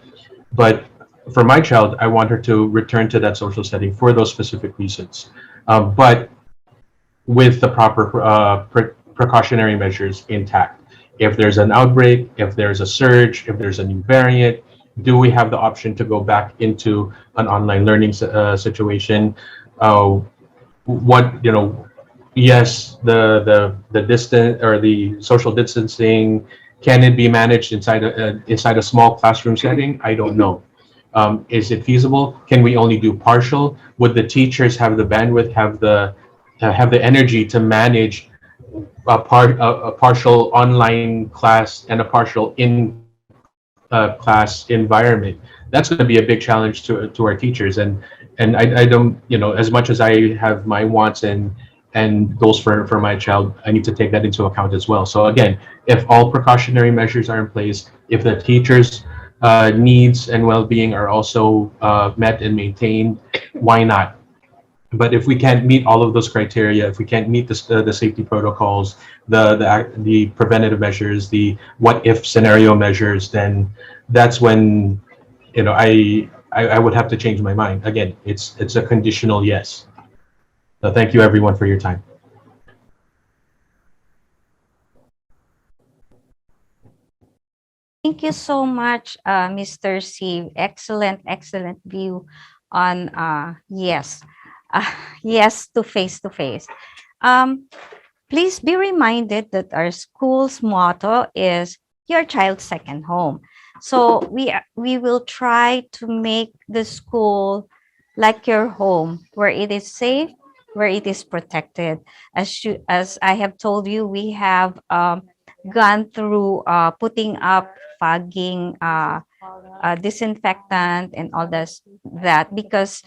But for my child, I want her to return to that social setting for those specific reasons, but with the proper precautionary measures intact. If there's an outbreak, if there's a surge, if there's a new variant, do we have the option to go back into an online learning situation? Yes, the distance or the social distancing, can it be managed inside a small classroom setting? I don't know. Is it feasible? Can we only do partial? Would the teachers have the bandwidth, have the energy to manage a partial online class and a partial in class environment? That's going to be a big challenge to our teachers, and I don't, as much as I have my wants and goals for my child, I need to take that into account as well. So again, if all precautionary measures are in place, if the teachers needs and well-being are also met and maintained, why not? But if we can't meet all of those criteria, if we can't meet the safety protocols, the preventative measures, the what if scenario measures, then that's when, I would have to change my mind. Again, it's a conditional yes. So thank you everyone for your time. Thank you so much, Mr. Steve. Excellent, excellent view on yes, yes to face to face. Please be reminded that our school's motto is your child's second home. So we will try to make the school like your home, where it is safe, where it is protected. As I have told you, we have gone through putting up fogging, disinfectant, and all that because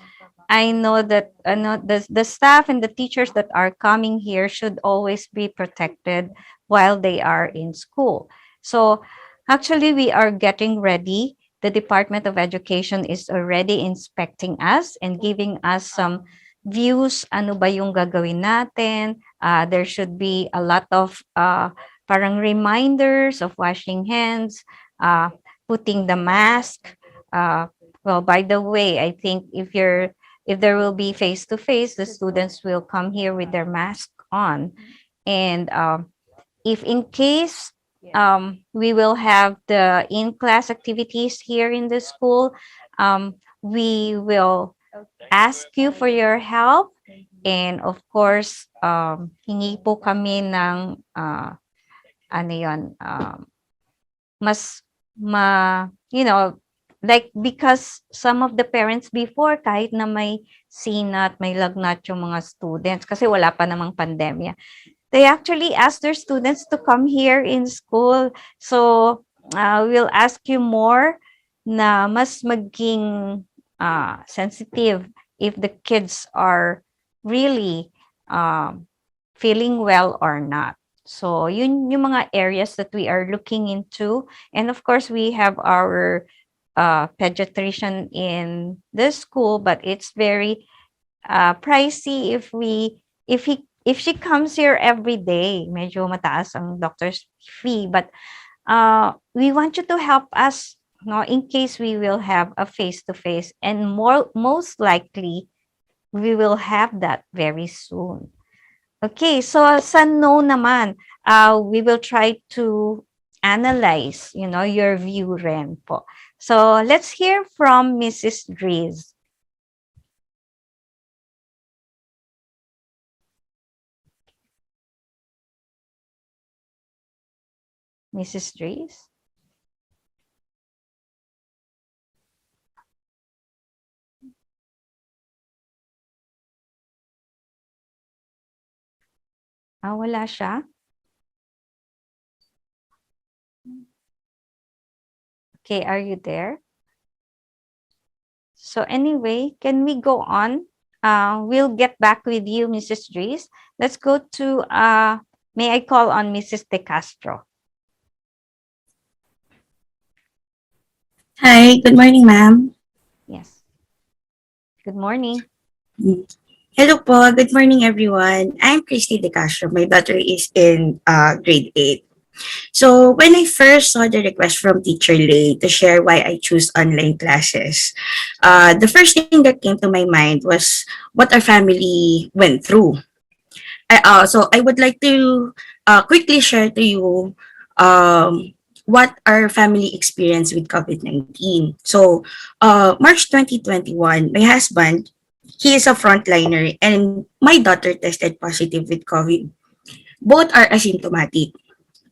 I know that the staff and the teachers that are coming here should always be protected while they are in school. So actually, we are getting ready. The Department of Education is already inspecting us and giving us some views. Ano ba yung gagawin natin? There should be a lot of parang reminders of washing hands, putting the mask. Well, by the way, I think if there will be face to face, the students will come here with their mask on. And if in case we will have the in-class activities here in the school, we will ask you for your help. And of course, hingi po kami ng ano yun, mas like because some of the parents before, kahit na may sinat, may lagnat yung mga students kasi wala pa namang pandemya, they actually ask their students to come here in school. So we'll ask you more na mas maging sensitive if the kids are really feeling well or not. So yun yung mga areas that we are looking into. And of course, we have our pediatrician in the school, but it's very pricey if she comes here every day. Medyo mataas ang doctor's fee, but we want you to help us, no, in case we will have a face-to-face, and most likely we will have that very soon. Okay, so sa no naman, we will try to analyze, your view rin po. So let's hear from Mrs. Driz. Mrs. Driz? Wala siya? Okay, are you there? So anyway, can we go on? We'll get back with you, Mrs. Driz. Let's go to, may I call on Mrs. De Castro? Hi, good morning, ma'am. Yes. Good morning. Hello po. Good morning, everyone. I'm Christy De Castro. My daughter is in grade 8. So when I first saw the request from Teacher Lay to share why I choose online classes, the first thing that came to my mind was what our family went through. So I would like to quickly share to you what our family experienced with COVID-19. So March 2021, my husband, he is a frontliner, and my daughter tested positive with COVID. Both are asymptomatic.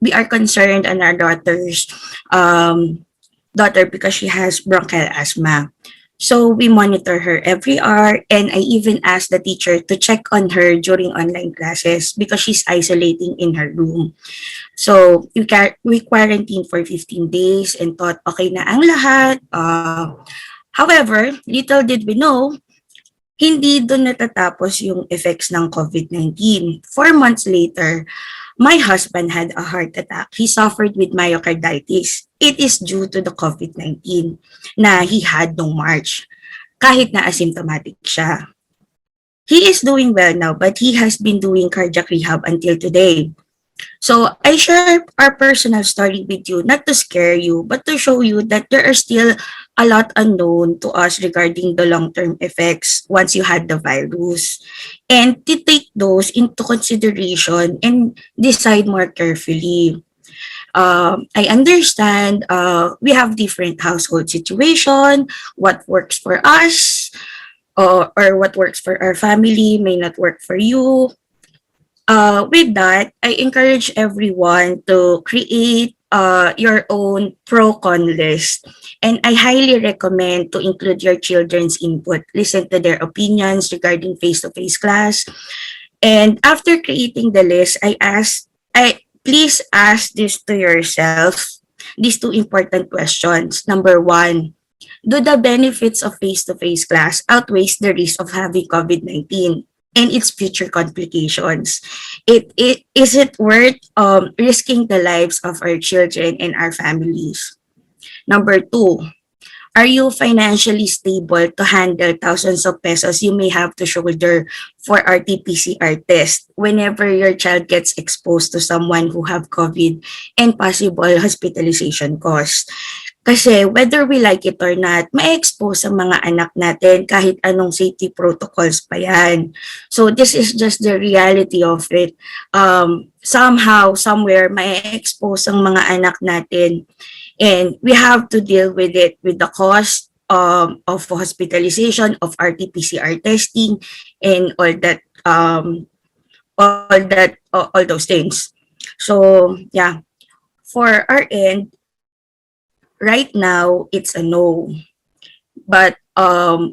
We are concerned on our daughter because she has bronchial asthma. So we monitor her every hour, and I even asked the teacher to check on her during online classes because she's isolating in her room. So we quarantined for 15 days and thought okay na ang lahat. However, little did we know, hindi doon natatapos yung effects ng COVID-19. 4 months later, my husband had a heart attack. He suffered with myocarditis. It is due to the COVID-19 na he had noong March, kahit na asymptomatic siya. He is doing well now, but he has been doing cardiac rehab until today. So I share our personal story with you, not to scare you, but to show you that there are still a lot unknown to us regarding the long-term effects once you had the virus. And to take those into consideration and decide more carefully. I understand we have different household situation, what works for us, or what works for our family may not work for you. With that, I encourage everyone to create your own pro-con list. And I highly recommend to include your children's input. Listen to their opinions regarding face-to-face class. And after creating the list, I please ask this to yourself. These two important questions. Number one, do the benefits of face-to-face class outweighs the risk of having COVID-19 and its future complications? Is it worth risking the lives of our children and our families? Number two, are you financially stable to handle thousands of pesos you may have to shoulder for RT-PCR test whenever your child gets exposed to someone who have COVID and possible hospitalization costs? Kasi whether we like it or not, ma-expose ang mga anak natin kahit anong safety protocols pa yan. So this is just the reality of it. Somehow, somewhere, ma-expose ang mga anak natin. And we have to deal with it, with the cost of hospitalization, of RT-PCR testing, and all those things. So yeah, for our end, right now, it's a no. But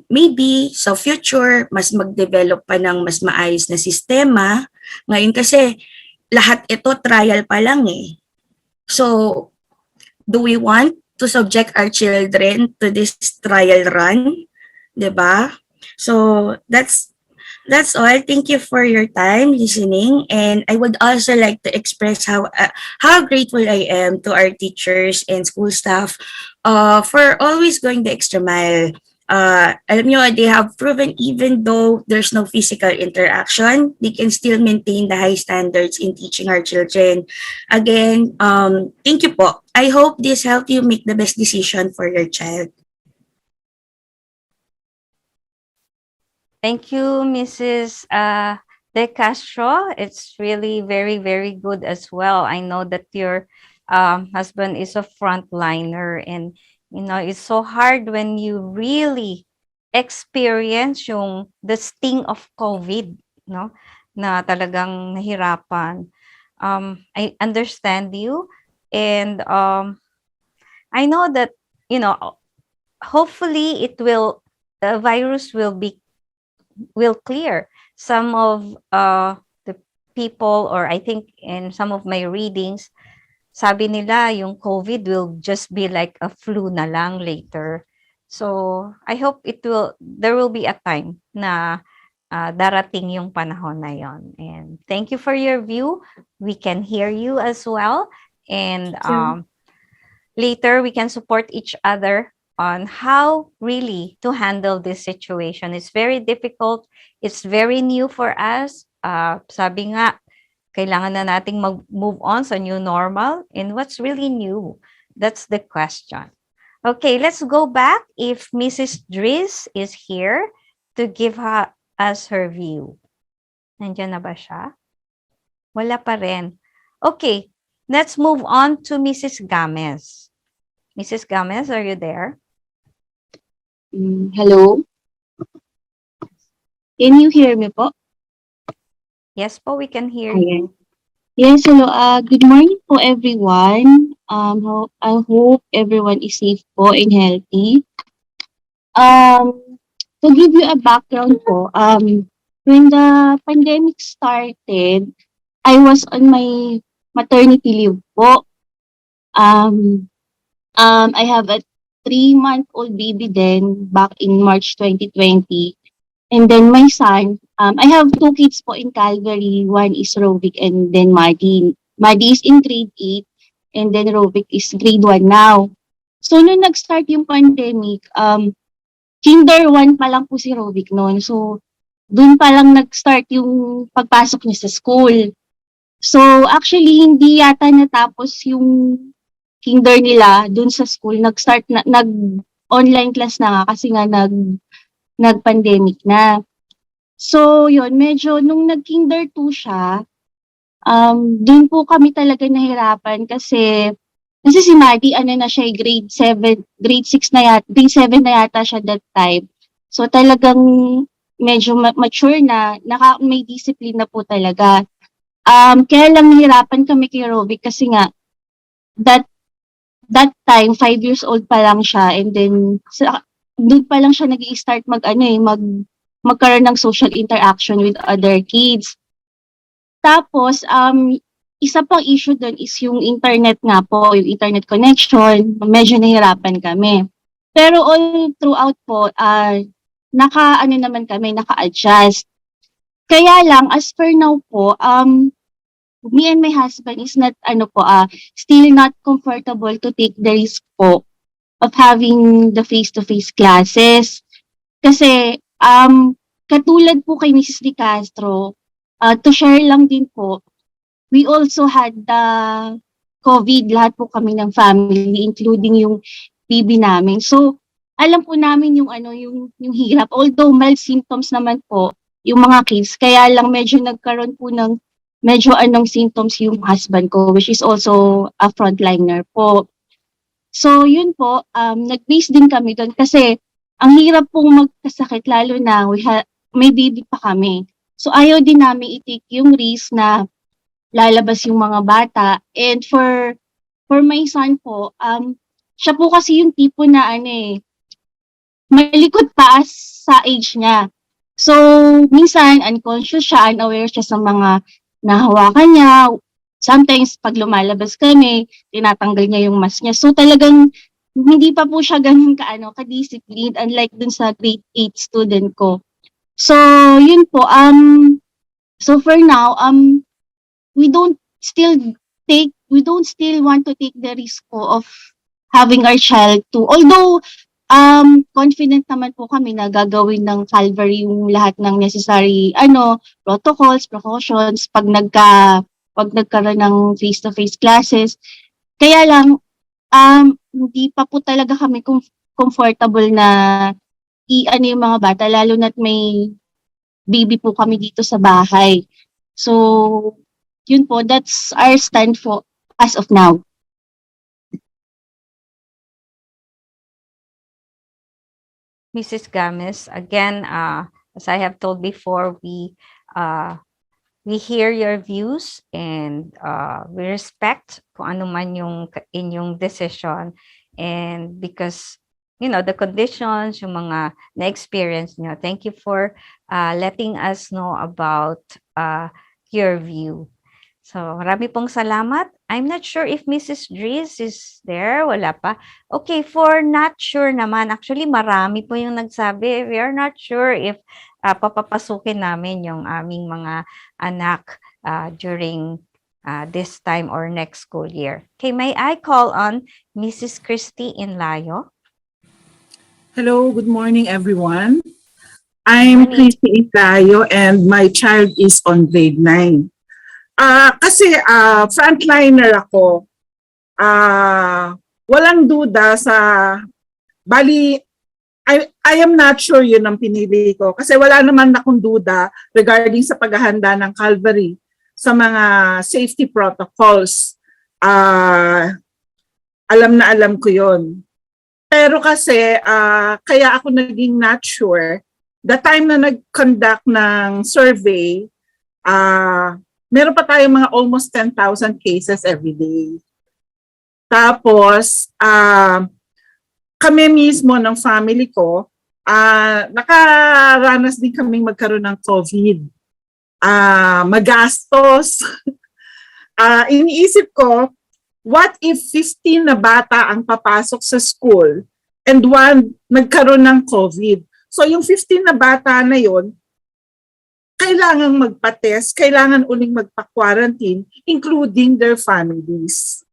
maybe sa future, mas mag-develop pa ng mas maayos na sistema. Ngayon kasi, lahat ito trial pa lang eh. So, do we want to subject our children to this trial run? Diba? So, that's all. Thank you for your time listening, and I would also like to express how grateful I am to our teachers and school staff for always going the extra mile. Alam nyo, they have proven even though there's no physical interaction, they can still maintain the high standards in teaching our children. Again, thank you po. I hope this helped you make the best decision for your child. Thank you, Mrs. De Castro. It's really very, very good as well. I know that your husband is a frontliner, and you know, it's so hard when you really experience the sting of COVID, no? Na talagang nahirapan. I understand you, and I know that, you know, hopefully the virus will clear. Some of the people, or I think in some of my readings, sabi nila yung COVID will just be like a flu na lang later. So I hope there will be a time na darating yung panahon na yon. And thank you for your view. We can hear you as well. And later we can support each other on how really to handle this situation. It's very difficult. It's very new for us. Sabi nga, kailangan na nating mag-move on sa new normal. And what's really new? That's the question. Okay, let's go back if Mrs. Driz is here to give us her view. Nandiyan na ba siya? Wala pa rin. Okay, let's move on to Mrs. Games. Mrs. Games, are you there? Hello? Can you hear me po? Yes po, we can hear you. Yes, hello. Good morning po everyone. I hope everyone is safe po and healthy. To give you a background po, when the pandemic started, I was on my maternity leave po. I have a 3-month-old baby then back in March 2020. And then my son, I have 2 kids po in Calgary. One is Rovic and then Maddie. Maddie is in grade 8 and then Rovic is grade 1 now. So, nung nag-start yung pandemic, kinder 1 pa lang po si Rovic noon. So, dun pa lang nag-start yung pagpasok niya sa school. So actually hindi yata natapos yung kinder nila dun sa school. Nag-start na nag-online class na nga kasi nga nag-pandemic na. So yun, medyo nung nag-kinder 2 siya, dun po kami talaga nahirapan kasi si Maddie ano na siya, grade 7, grade 6 na yata, grade 7 na yata siya that time. So talagang medyo mature na, may discipline na po talaga. Kaya lang nahirapan kami kay Rovic kasi nga that time 5 years old pa lang siya, and then doon pa lang siya nag-i-start magkaroon ng social interaction with other kids. Tapos, isa pang issue doon is yung internet nga po, yung internet connection, medyo nahirapan kami. Pero all throughout po, naka-adjust. Kaya lang, as per now po, me and my husband is not, still not comfortable to take the risk po of having the face-to-face classes. Kasi, katulad po kay Mrs. De Castro, to share lang din po, we also had the COVID, lahat po kami ng family, including yung baby namin. So, alam po namin yung hirap. Although mild symptoms naman po yung mga kids, kaya lang medyo nagkaroon po ng medyo symptoms yung husband ko, which is also a frontliner po. So, yun po, nag-base din kami doon kasi ang hirap pong magkasakit lalo na may baby pa kami. So, ayaw din namin i-take yung risk na lalabas yung mga bata. And for my son po, siya po kasi yung tipo na malikot pa sa age niya. So, minsan unconscious siya, unaware siya sa mga nahawakan niya. Sometimes, pag lumalabas kami, tinatanggal niya yung mask niya. So, talagang hindi pa po siya ganun ka-disciplined, unlike dun sa grade 8 student ko. So, yun po, so for now, we don't still want to take the risk po of having our child to, although, confident naman po kami na gagawin ng Calvary yung lahat ng necessary, protocols, precautions, pag nagkaroon ng face-to-face classes. Kaya lang, hindi pa po talaga kami comfortable na yung mga bata, lalo na't may baby po kami dito sa bahay. So, yun po, that's our stand for as of now. Mrs. Games, again, as I have told before, we hear your views and we respect kung ano man yung inyong decision, and because the conditions, yung mga na-experience nyo. Thank you for letting us know about your view. So, marami pong salamat. I'm not sure if Mrs. Dries is there. Wala pa. Okay, for not sure naman. Actually, marami po yung nagsabi. We are not sure if papapasukin namin yung aming mga anak during this time or next school year. Okay, may I call on Mrs. Christy Inlayo? Hello, good morning everyone. I'm Christy Inlayo and my child is on grade 9. Kasi frontliner ako, walang duda bali, I am not sure yun ang pinili ko kasi wala naman akong duda regarding sa paghahanda ng Calvary sa mga safety protocols. Alam ko yun. Pero kasi, kaya ako naging not sure, the time na nag-conduct ng survey, meron pa tayong mga almost 10,000 cases every day. Tapos, kami mismo ng family ko, nakaranas din kaming magkaroon ng COVID. Magastos. Iniisip ko, what if 15 na bata ang papasok sa school and one nagkaroon ng COVID? So yung 15 na bata na yon, kailangan magpa-test, kailangan uling magpa-quarantine, including their families.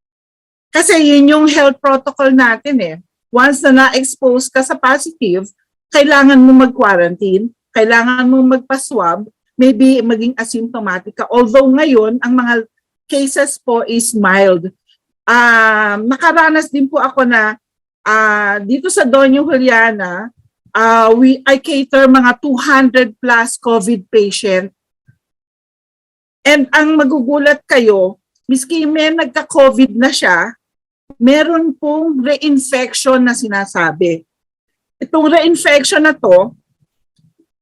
Kasi yun yung health protocol natin . Once na na-expose ka sa positive, kailangan mo mag-quarantine, kailangan mo magpa-swab, maybe maging asymptomatic ka. Although ngayon, ang mga cases po is mild. Nakaranas din po ako na dito sa Doña Juliana, I cater mga 200 plus COVID patient. And ang magugulat kayo, miski may nagka-COVID na siya, meron pong reinfection na sinasabi. Itong reinfection na to,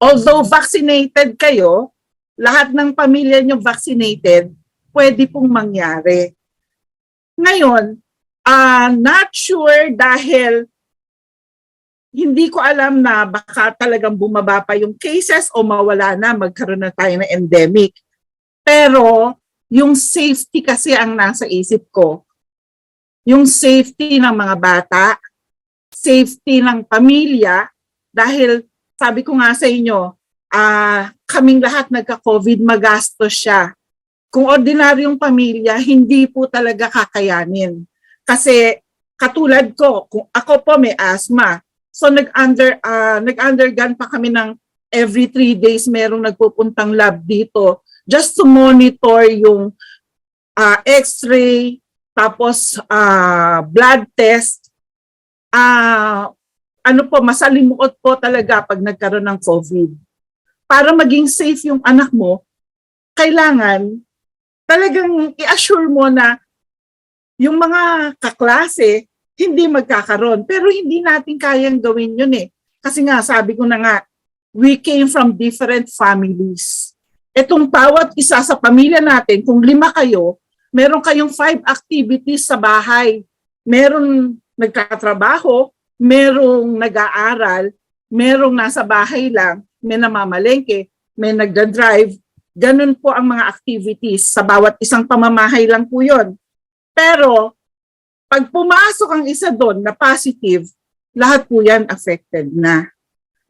although vaccinated kayo, lahat ng pamilya nyo vaccinated, pwede pong mangyari. Ngayon, not sure dahil hindi ko alam na baka talagang bumaba pa yung cases o mawala na, magkaroon na tayo ng endemic. Pero yung safety kasi ang nasa isip ko. Yung safety ng mga bata, safety ng pamilya, dahil sabi ko nga sa inyo, kaming lahat nagka-COVID, magastos siya. Kung ordinaryong pamilya, hindi po talaga kakayanin. Kasi katulad ko, kung ako po may asthma, so nag-undergone pa kami ng every 3 days merong nagpupuntang lab dito just to monitor yung x-ray, tapos blood test. Masalimuot po talaga pag nagkaroon ng COVID. Para maging safe yung anak mo, kailangan talagang i-assure mo na yung mga kaklase hindi magkakaroon. Pero hindi natin kayang gawin yun eh. Kasi nga, sabi ko na nga, we came from different families. Itong bawat isa sa pamilya natin, kung 5 kayo, meron kayong 5 activities sa bahay. Meron nagtatrabaho, merong nag-aaral, merong nasa bahay lang, may namamalengke, may nagda-drive. Ganun po ang mga activities. Sa bawat isang pamamahay lang po yun. Pero, pag pumasok ang isa doon na positive, lahat po yan affected na.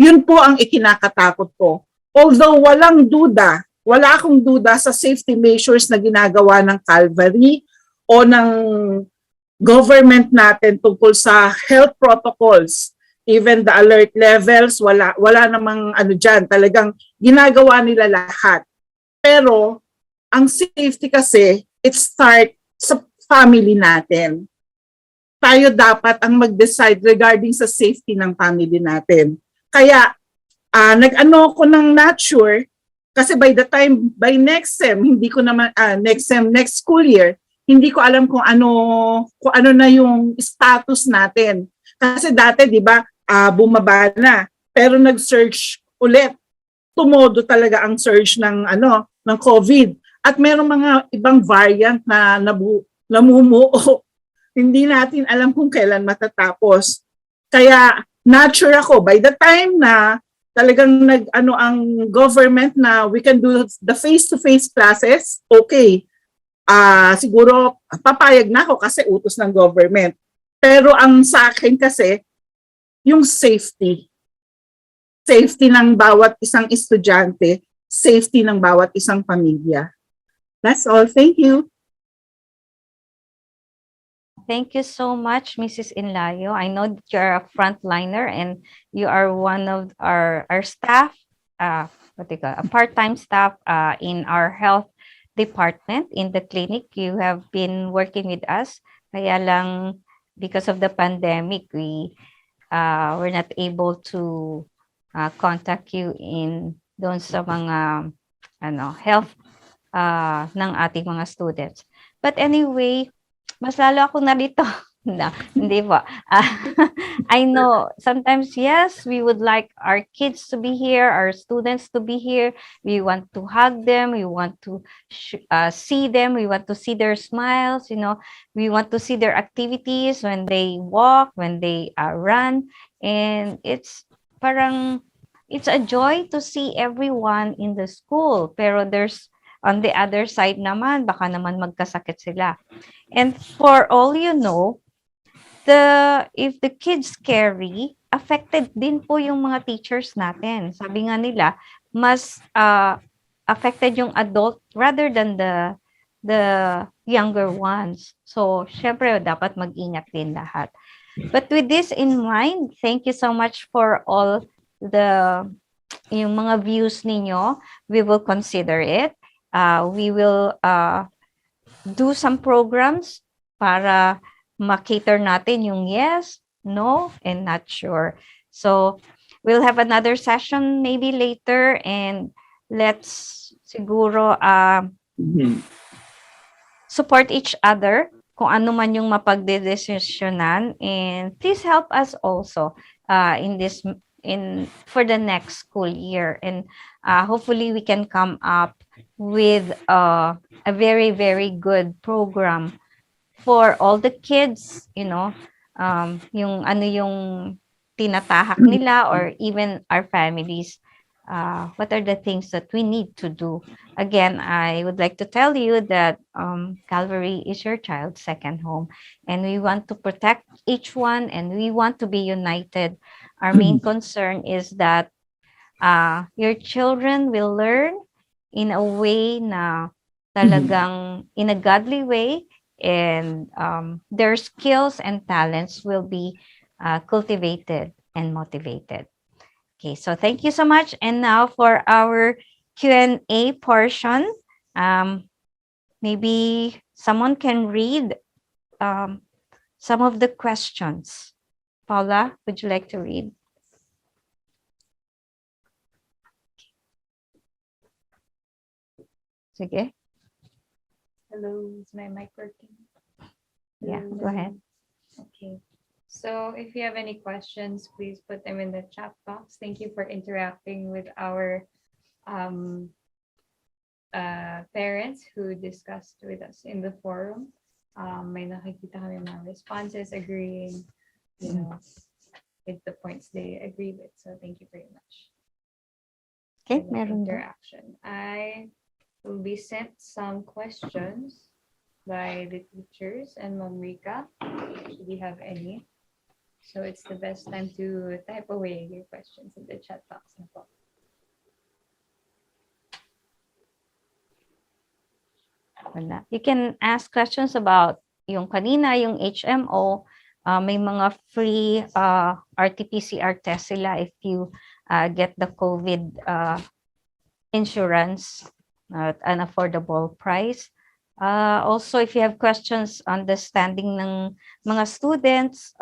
Yun po ang ikinakatakot ko. Although wala akong duda sa safety measures na ginagawa ng Calvary o ng government natin tungkol sa health protocols. Even the alert levels, wala namang dyan. Talagang ginagawa nila lahat. Pero, ang safety kasi, it starts sa family natin. Tayo dapat ang mag-decide regarding sa safety ng family natin. Kaya, nag-ano ko ng not sure, kasi by next sem, hindi ko naman, next school year, hindi ko alam kung ano na yung status natin. Kasi dati, di ba, bumaba na, pero nag-surge ulit. Tumodo talaga ang surge ng COVID. At merong mga ibang variant na namumuo. Hindi natin alam kung kailan matatapos. Kaya not sure ako, by the time na talagang ang government na we can do the face-to-face classes, okay. Siguro papayag na ako kasi utos ng government. Pero ang sa akin kasi, yung safety. Safety ng bawat isang estudyante, safety ng bawat isang pamilya. That's all. Thank you. Thank you so much, Mrs. Inlayo. I know that you're a frontliner and you are one of our staff, a part-time staff in our health department in the clinic. You have been working with us. Kaya lang, because of the pandemic, we were not able to contact you in doon sa mga health ng ating mga students. But anyway, mas lalo ako narito. No, hindi po. I know sometimes, yes, we would like our kids to be here, our students to be here. We want to hug them. We want to see them. We want to see their smiles. We want to see their activities when they walk, when they run. And it's a joy to see everyone in the school. Pero there's on the other side naman, baka naman magkasakit sila. And for all you know, if the kids carry, affected din po yung mga teachers natin. Sabi nga nila, mas affected yung adult rather than the younger ones. So, syempre, dapat mag-ingat din lahat. But with this in mind, thank you so much for all yung mga views ninyo. We will consider it. We will do some programs para ma-cater natin yung yes, no, and not sure. So we'll have another session maybe later, and let's siguro support each other kung ano man yung mapagdedesisyonan, and please help us also for the next school year, and hopefully we can come up with a very, very good program for all the kids, yung ano yung tinatahak nila, or even our families. What are the things that we need to do? Again, I would like to tell you that Calvary is your child's second home, and we want to protect each one, and we want to be united. Our main concern is that your children will learn in a way na talagang in a godly way, and their skills and talents will be cultivated and motivated. Okay, so thank you so much. And now for our Q&A portion, maybe someone can read some of the questions. Paula, would you like to read? Sige. Hello, is my mic working? Yeah, go ahead. Okay. So if you have any questions, please put them in the chat box. Thank you for interacting with our parents who discussed with us in the forum. May nakikita kami mga responses agreeing, with the points they agree with. So thank you very much. Okay, for the meron ba? interaction. I will be sent some questions by the teachers and Ma'am Rika. Should we have any? So it's the best time to type away your questions in the chat box. Wala. You can ask questions about yung kanina, yung HMO. May mga free RT-PCR test sila if you get the COVID insurance at an affordable price. Also, if you have questions on the standing ng mga students,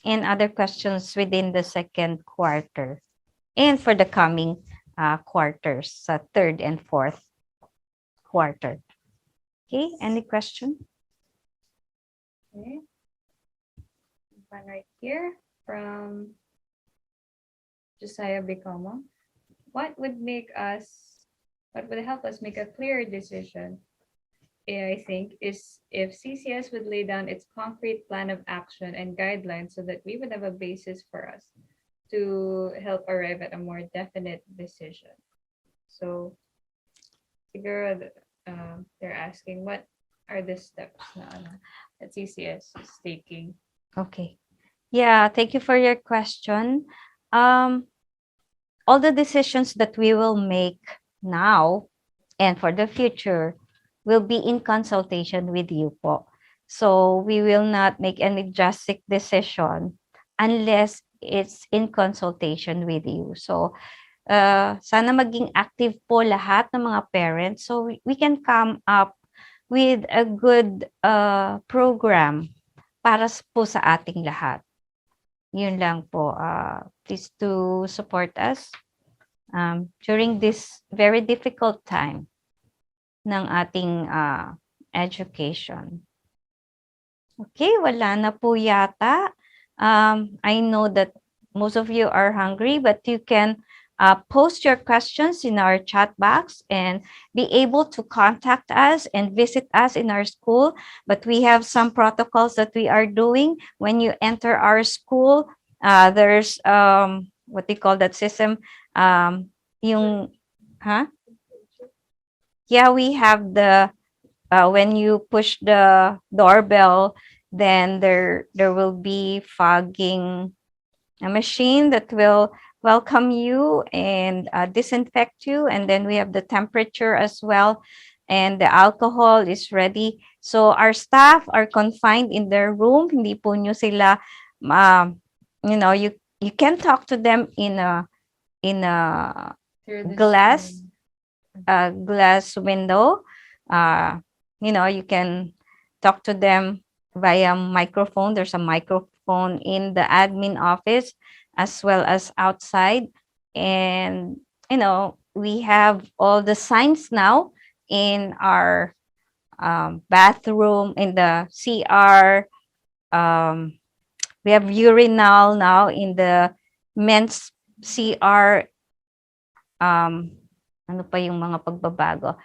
and other questions within the second quarter and for the coming quarters, sa third and fourth quarter. Okay, any question? Okay. One right here from Josiah Bicomo. What would help us make a clearer decision, I think, is if CCS would lay down its concrete plan of action and guidelines so that we would have a basis for us to help arrive at a more definite decision. So, siguro, they're asking what are the steps that CCS is taking. Okay. Yeah, thank you for your question. All the decisions that we will make now and for the future will be in consultation with you po. So we will not make any drastic decision unless it's in consultation with you. So sana maging active po lahat ng mga parents so we can come up with a good program para po sa ating lahat. Yun lang po. Please to support us during this very difficult time ng ating education. Okay, wala na po yata. I know that most of you are hungry, but you can post your questions in our chat box and be able to contact us and visit us in our school. But we have some protocols that we are doing. When you enter our school, there's what they call that system, yeah, we have the when you push the doorbell, then there will be fogging a machine that will welcome you and disinfect you, and then we have the temperature as well, and the alcohol is ready. So our staff are confined in their room. Hindi po nyo sila you can talk to them in a glass window. you can talk to them via microphone. There's a microphone in the admin office as well as outside. And, we have all the signs now in our bathroom, in the CR. We have urinal now in the men's CR. Ano pa yung mga pagbabago?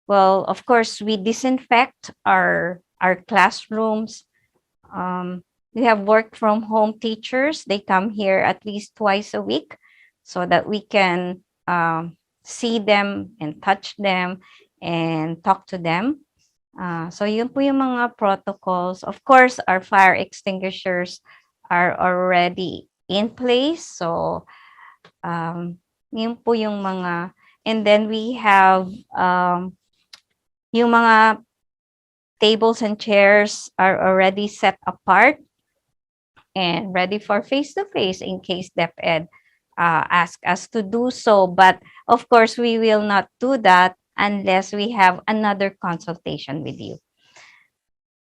Well, of course, we disinfect our classrooms. We have work from home teachers. They come here at least twice a week so that we can see them and touch them and talk to them. So yun po yung mga protocols. Of course, our fire extinguishers are already in place. So yun po yung mga, and then we have yung mga tables and chairs are already set apart and ready for face-to-face in case DepEd ask us to do so. But of course, we will not do that unless we have another consultation with you.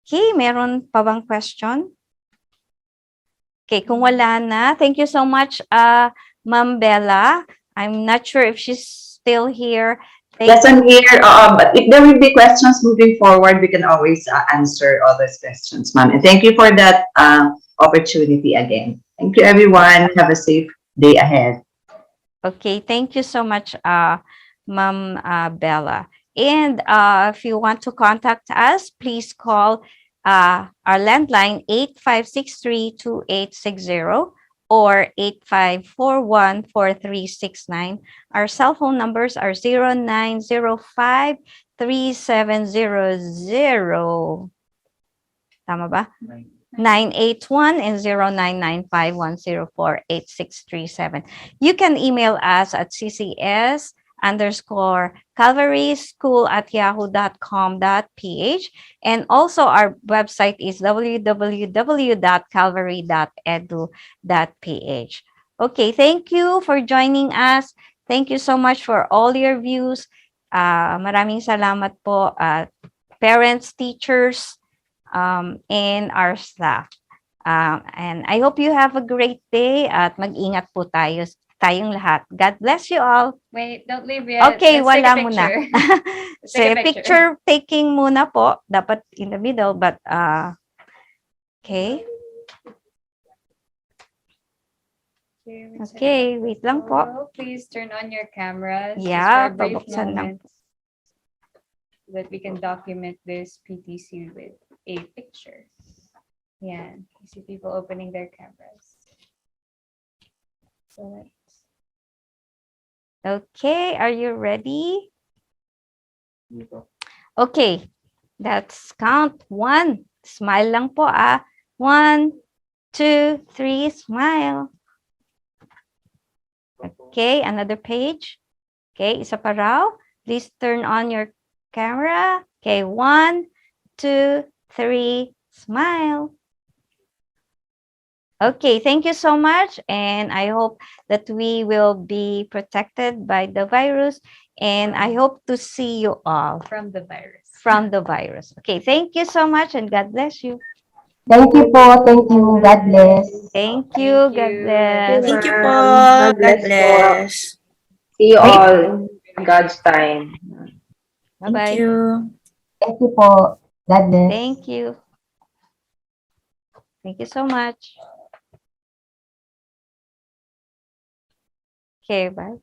Okay, meron pa bang question? Okay, kung wala na, thank you so much, Ma'am Bella. I'm not sure if she's still here. Yes, I'm here. But if there will be questions moving forward, we can always answer all those questions, ma'am. And thank you for that opportunity again. Thank you, everyone. Have a safe day ahead. Okay, thank you so much, Ma'am Bella. And if you want to contact us, please call our landline 8563-2860 or 8541-4369. Our cell phone numbers are 0905-3700. Tama ba? 981 and 0995-104-8637. You can email us at ccs_calvaryschool@yahoo.com.ph, and also our website is www.calvary.edu.ph. Okay, thank you for joining us. Thank you so much for all your views. Maraming salamat po, parents, teachers, and our staff. And I hope you have a great day at mag-ingat po tayong lahat. God bless you all. Wait, don't leave yet. Okay, Let's take wala a muna. picture. So, picture taking muna po. Dapat in the middle, but okay. Okay, wait lang po. Please turn on your cameras. Yeah, just for a brief pabuksan lang. moment so that we can document this PTC with a picture. Yeah, you see people opening their cameras. So let's... Okay, are you ready? Okay, let's count. 1. Smile lang po 1, 2, 3, smile. Okay, another page. Okay, isa pa raw. Please turn on your camera. Okay, 1, 2, 3, smile. Okay, thank you so much. And I hope that we will be protected by the virus. And I hope to see you all. From the virus. From the virus. Okay, thank you so much and God bless you. Thank you po. Thank you. God bless. Thank you. God bless. Thank you po. God God bless po. bless. See you all in God's time. Bye-bye. Thank you. Thank you po. God bless. Thank you. Thank you so much. Okay, bye.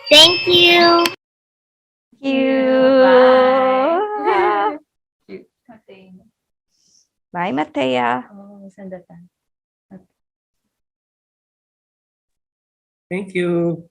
Thank you. Thank you. Bye. Cute. Bye, Matea. Oh, sandatan. Thank you.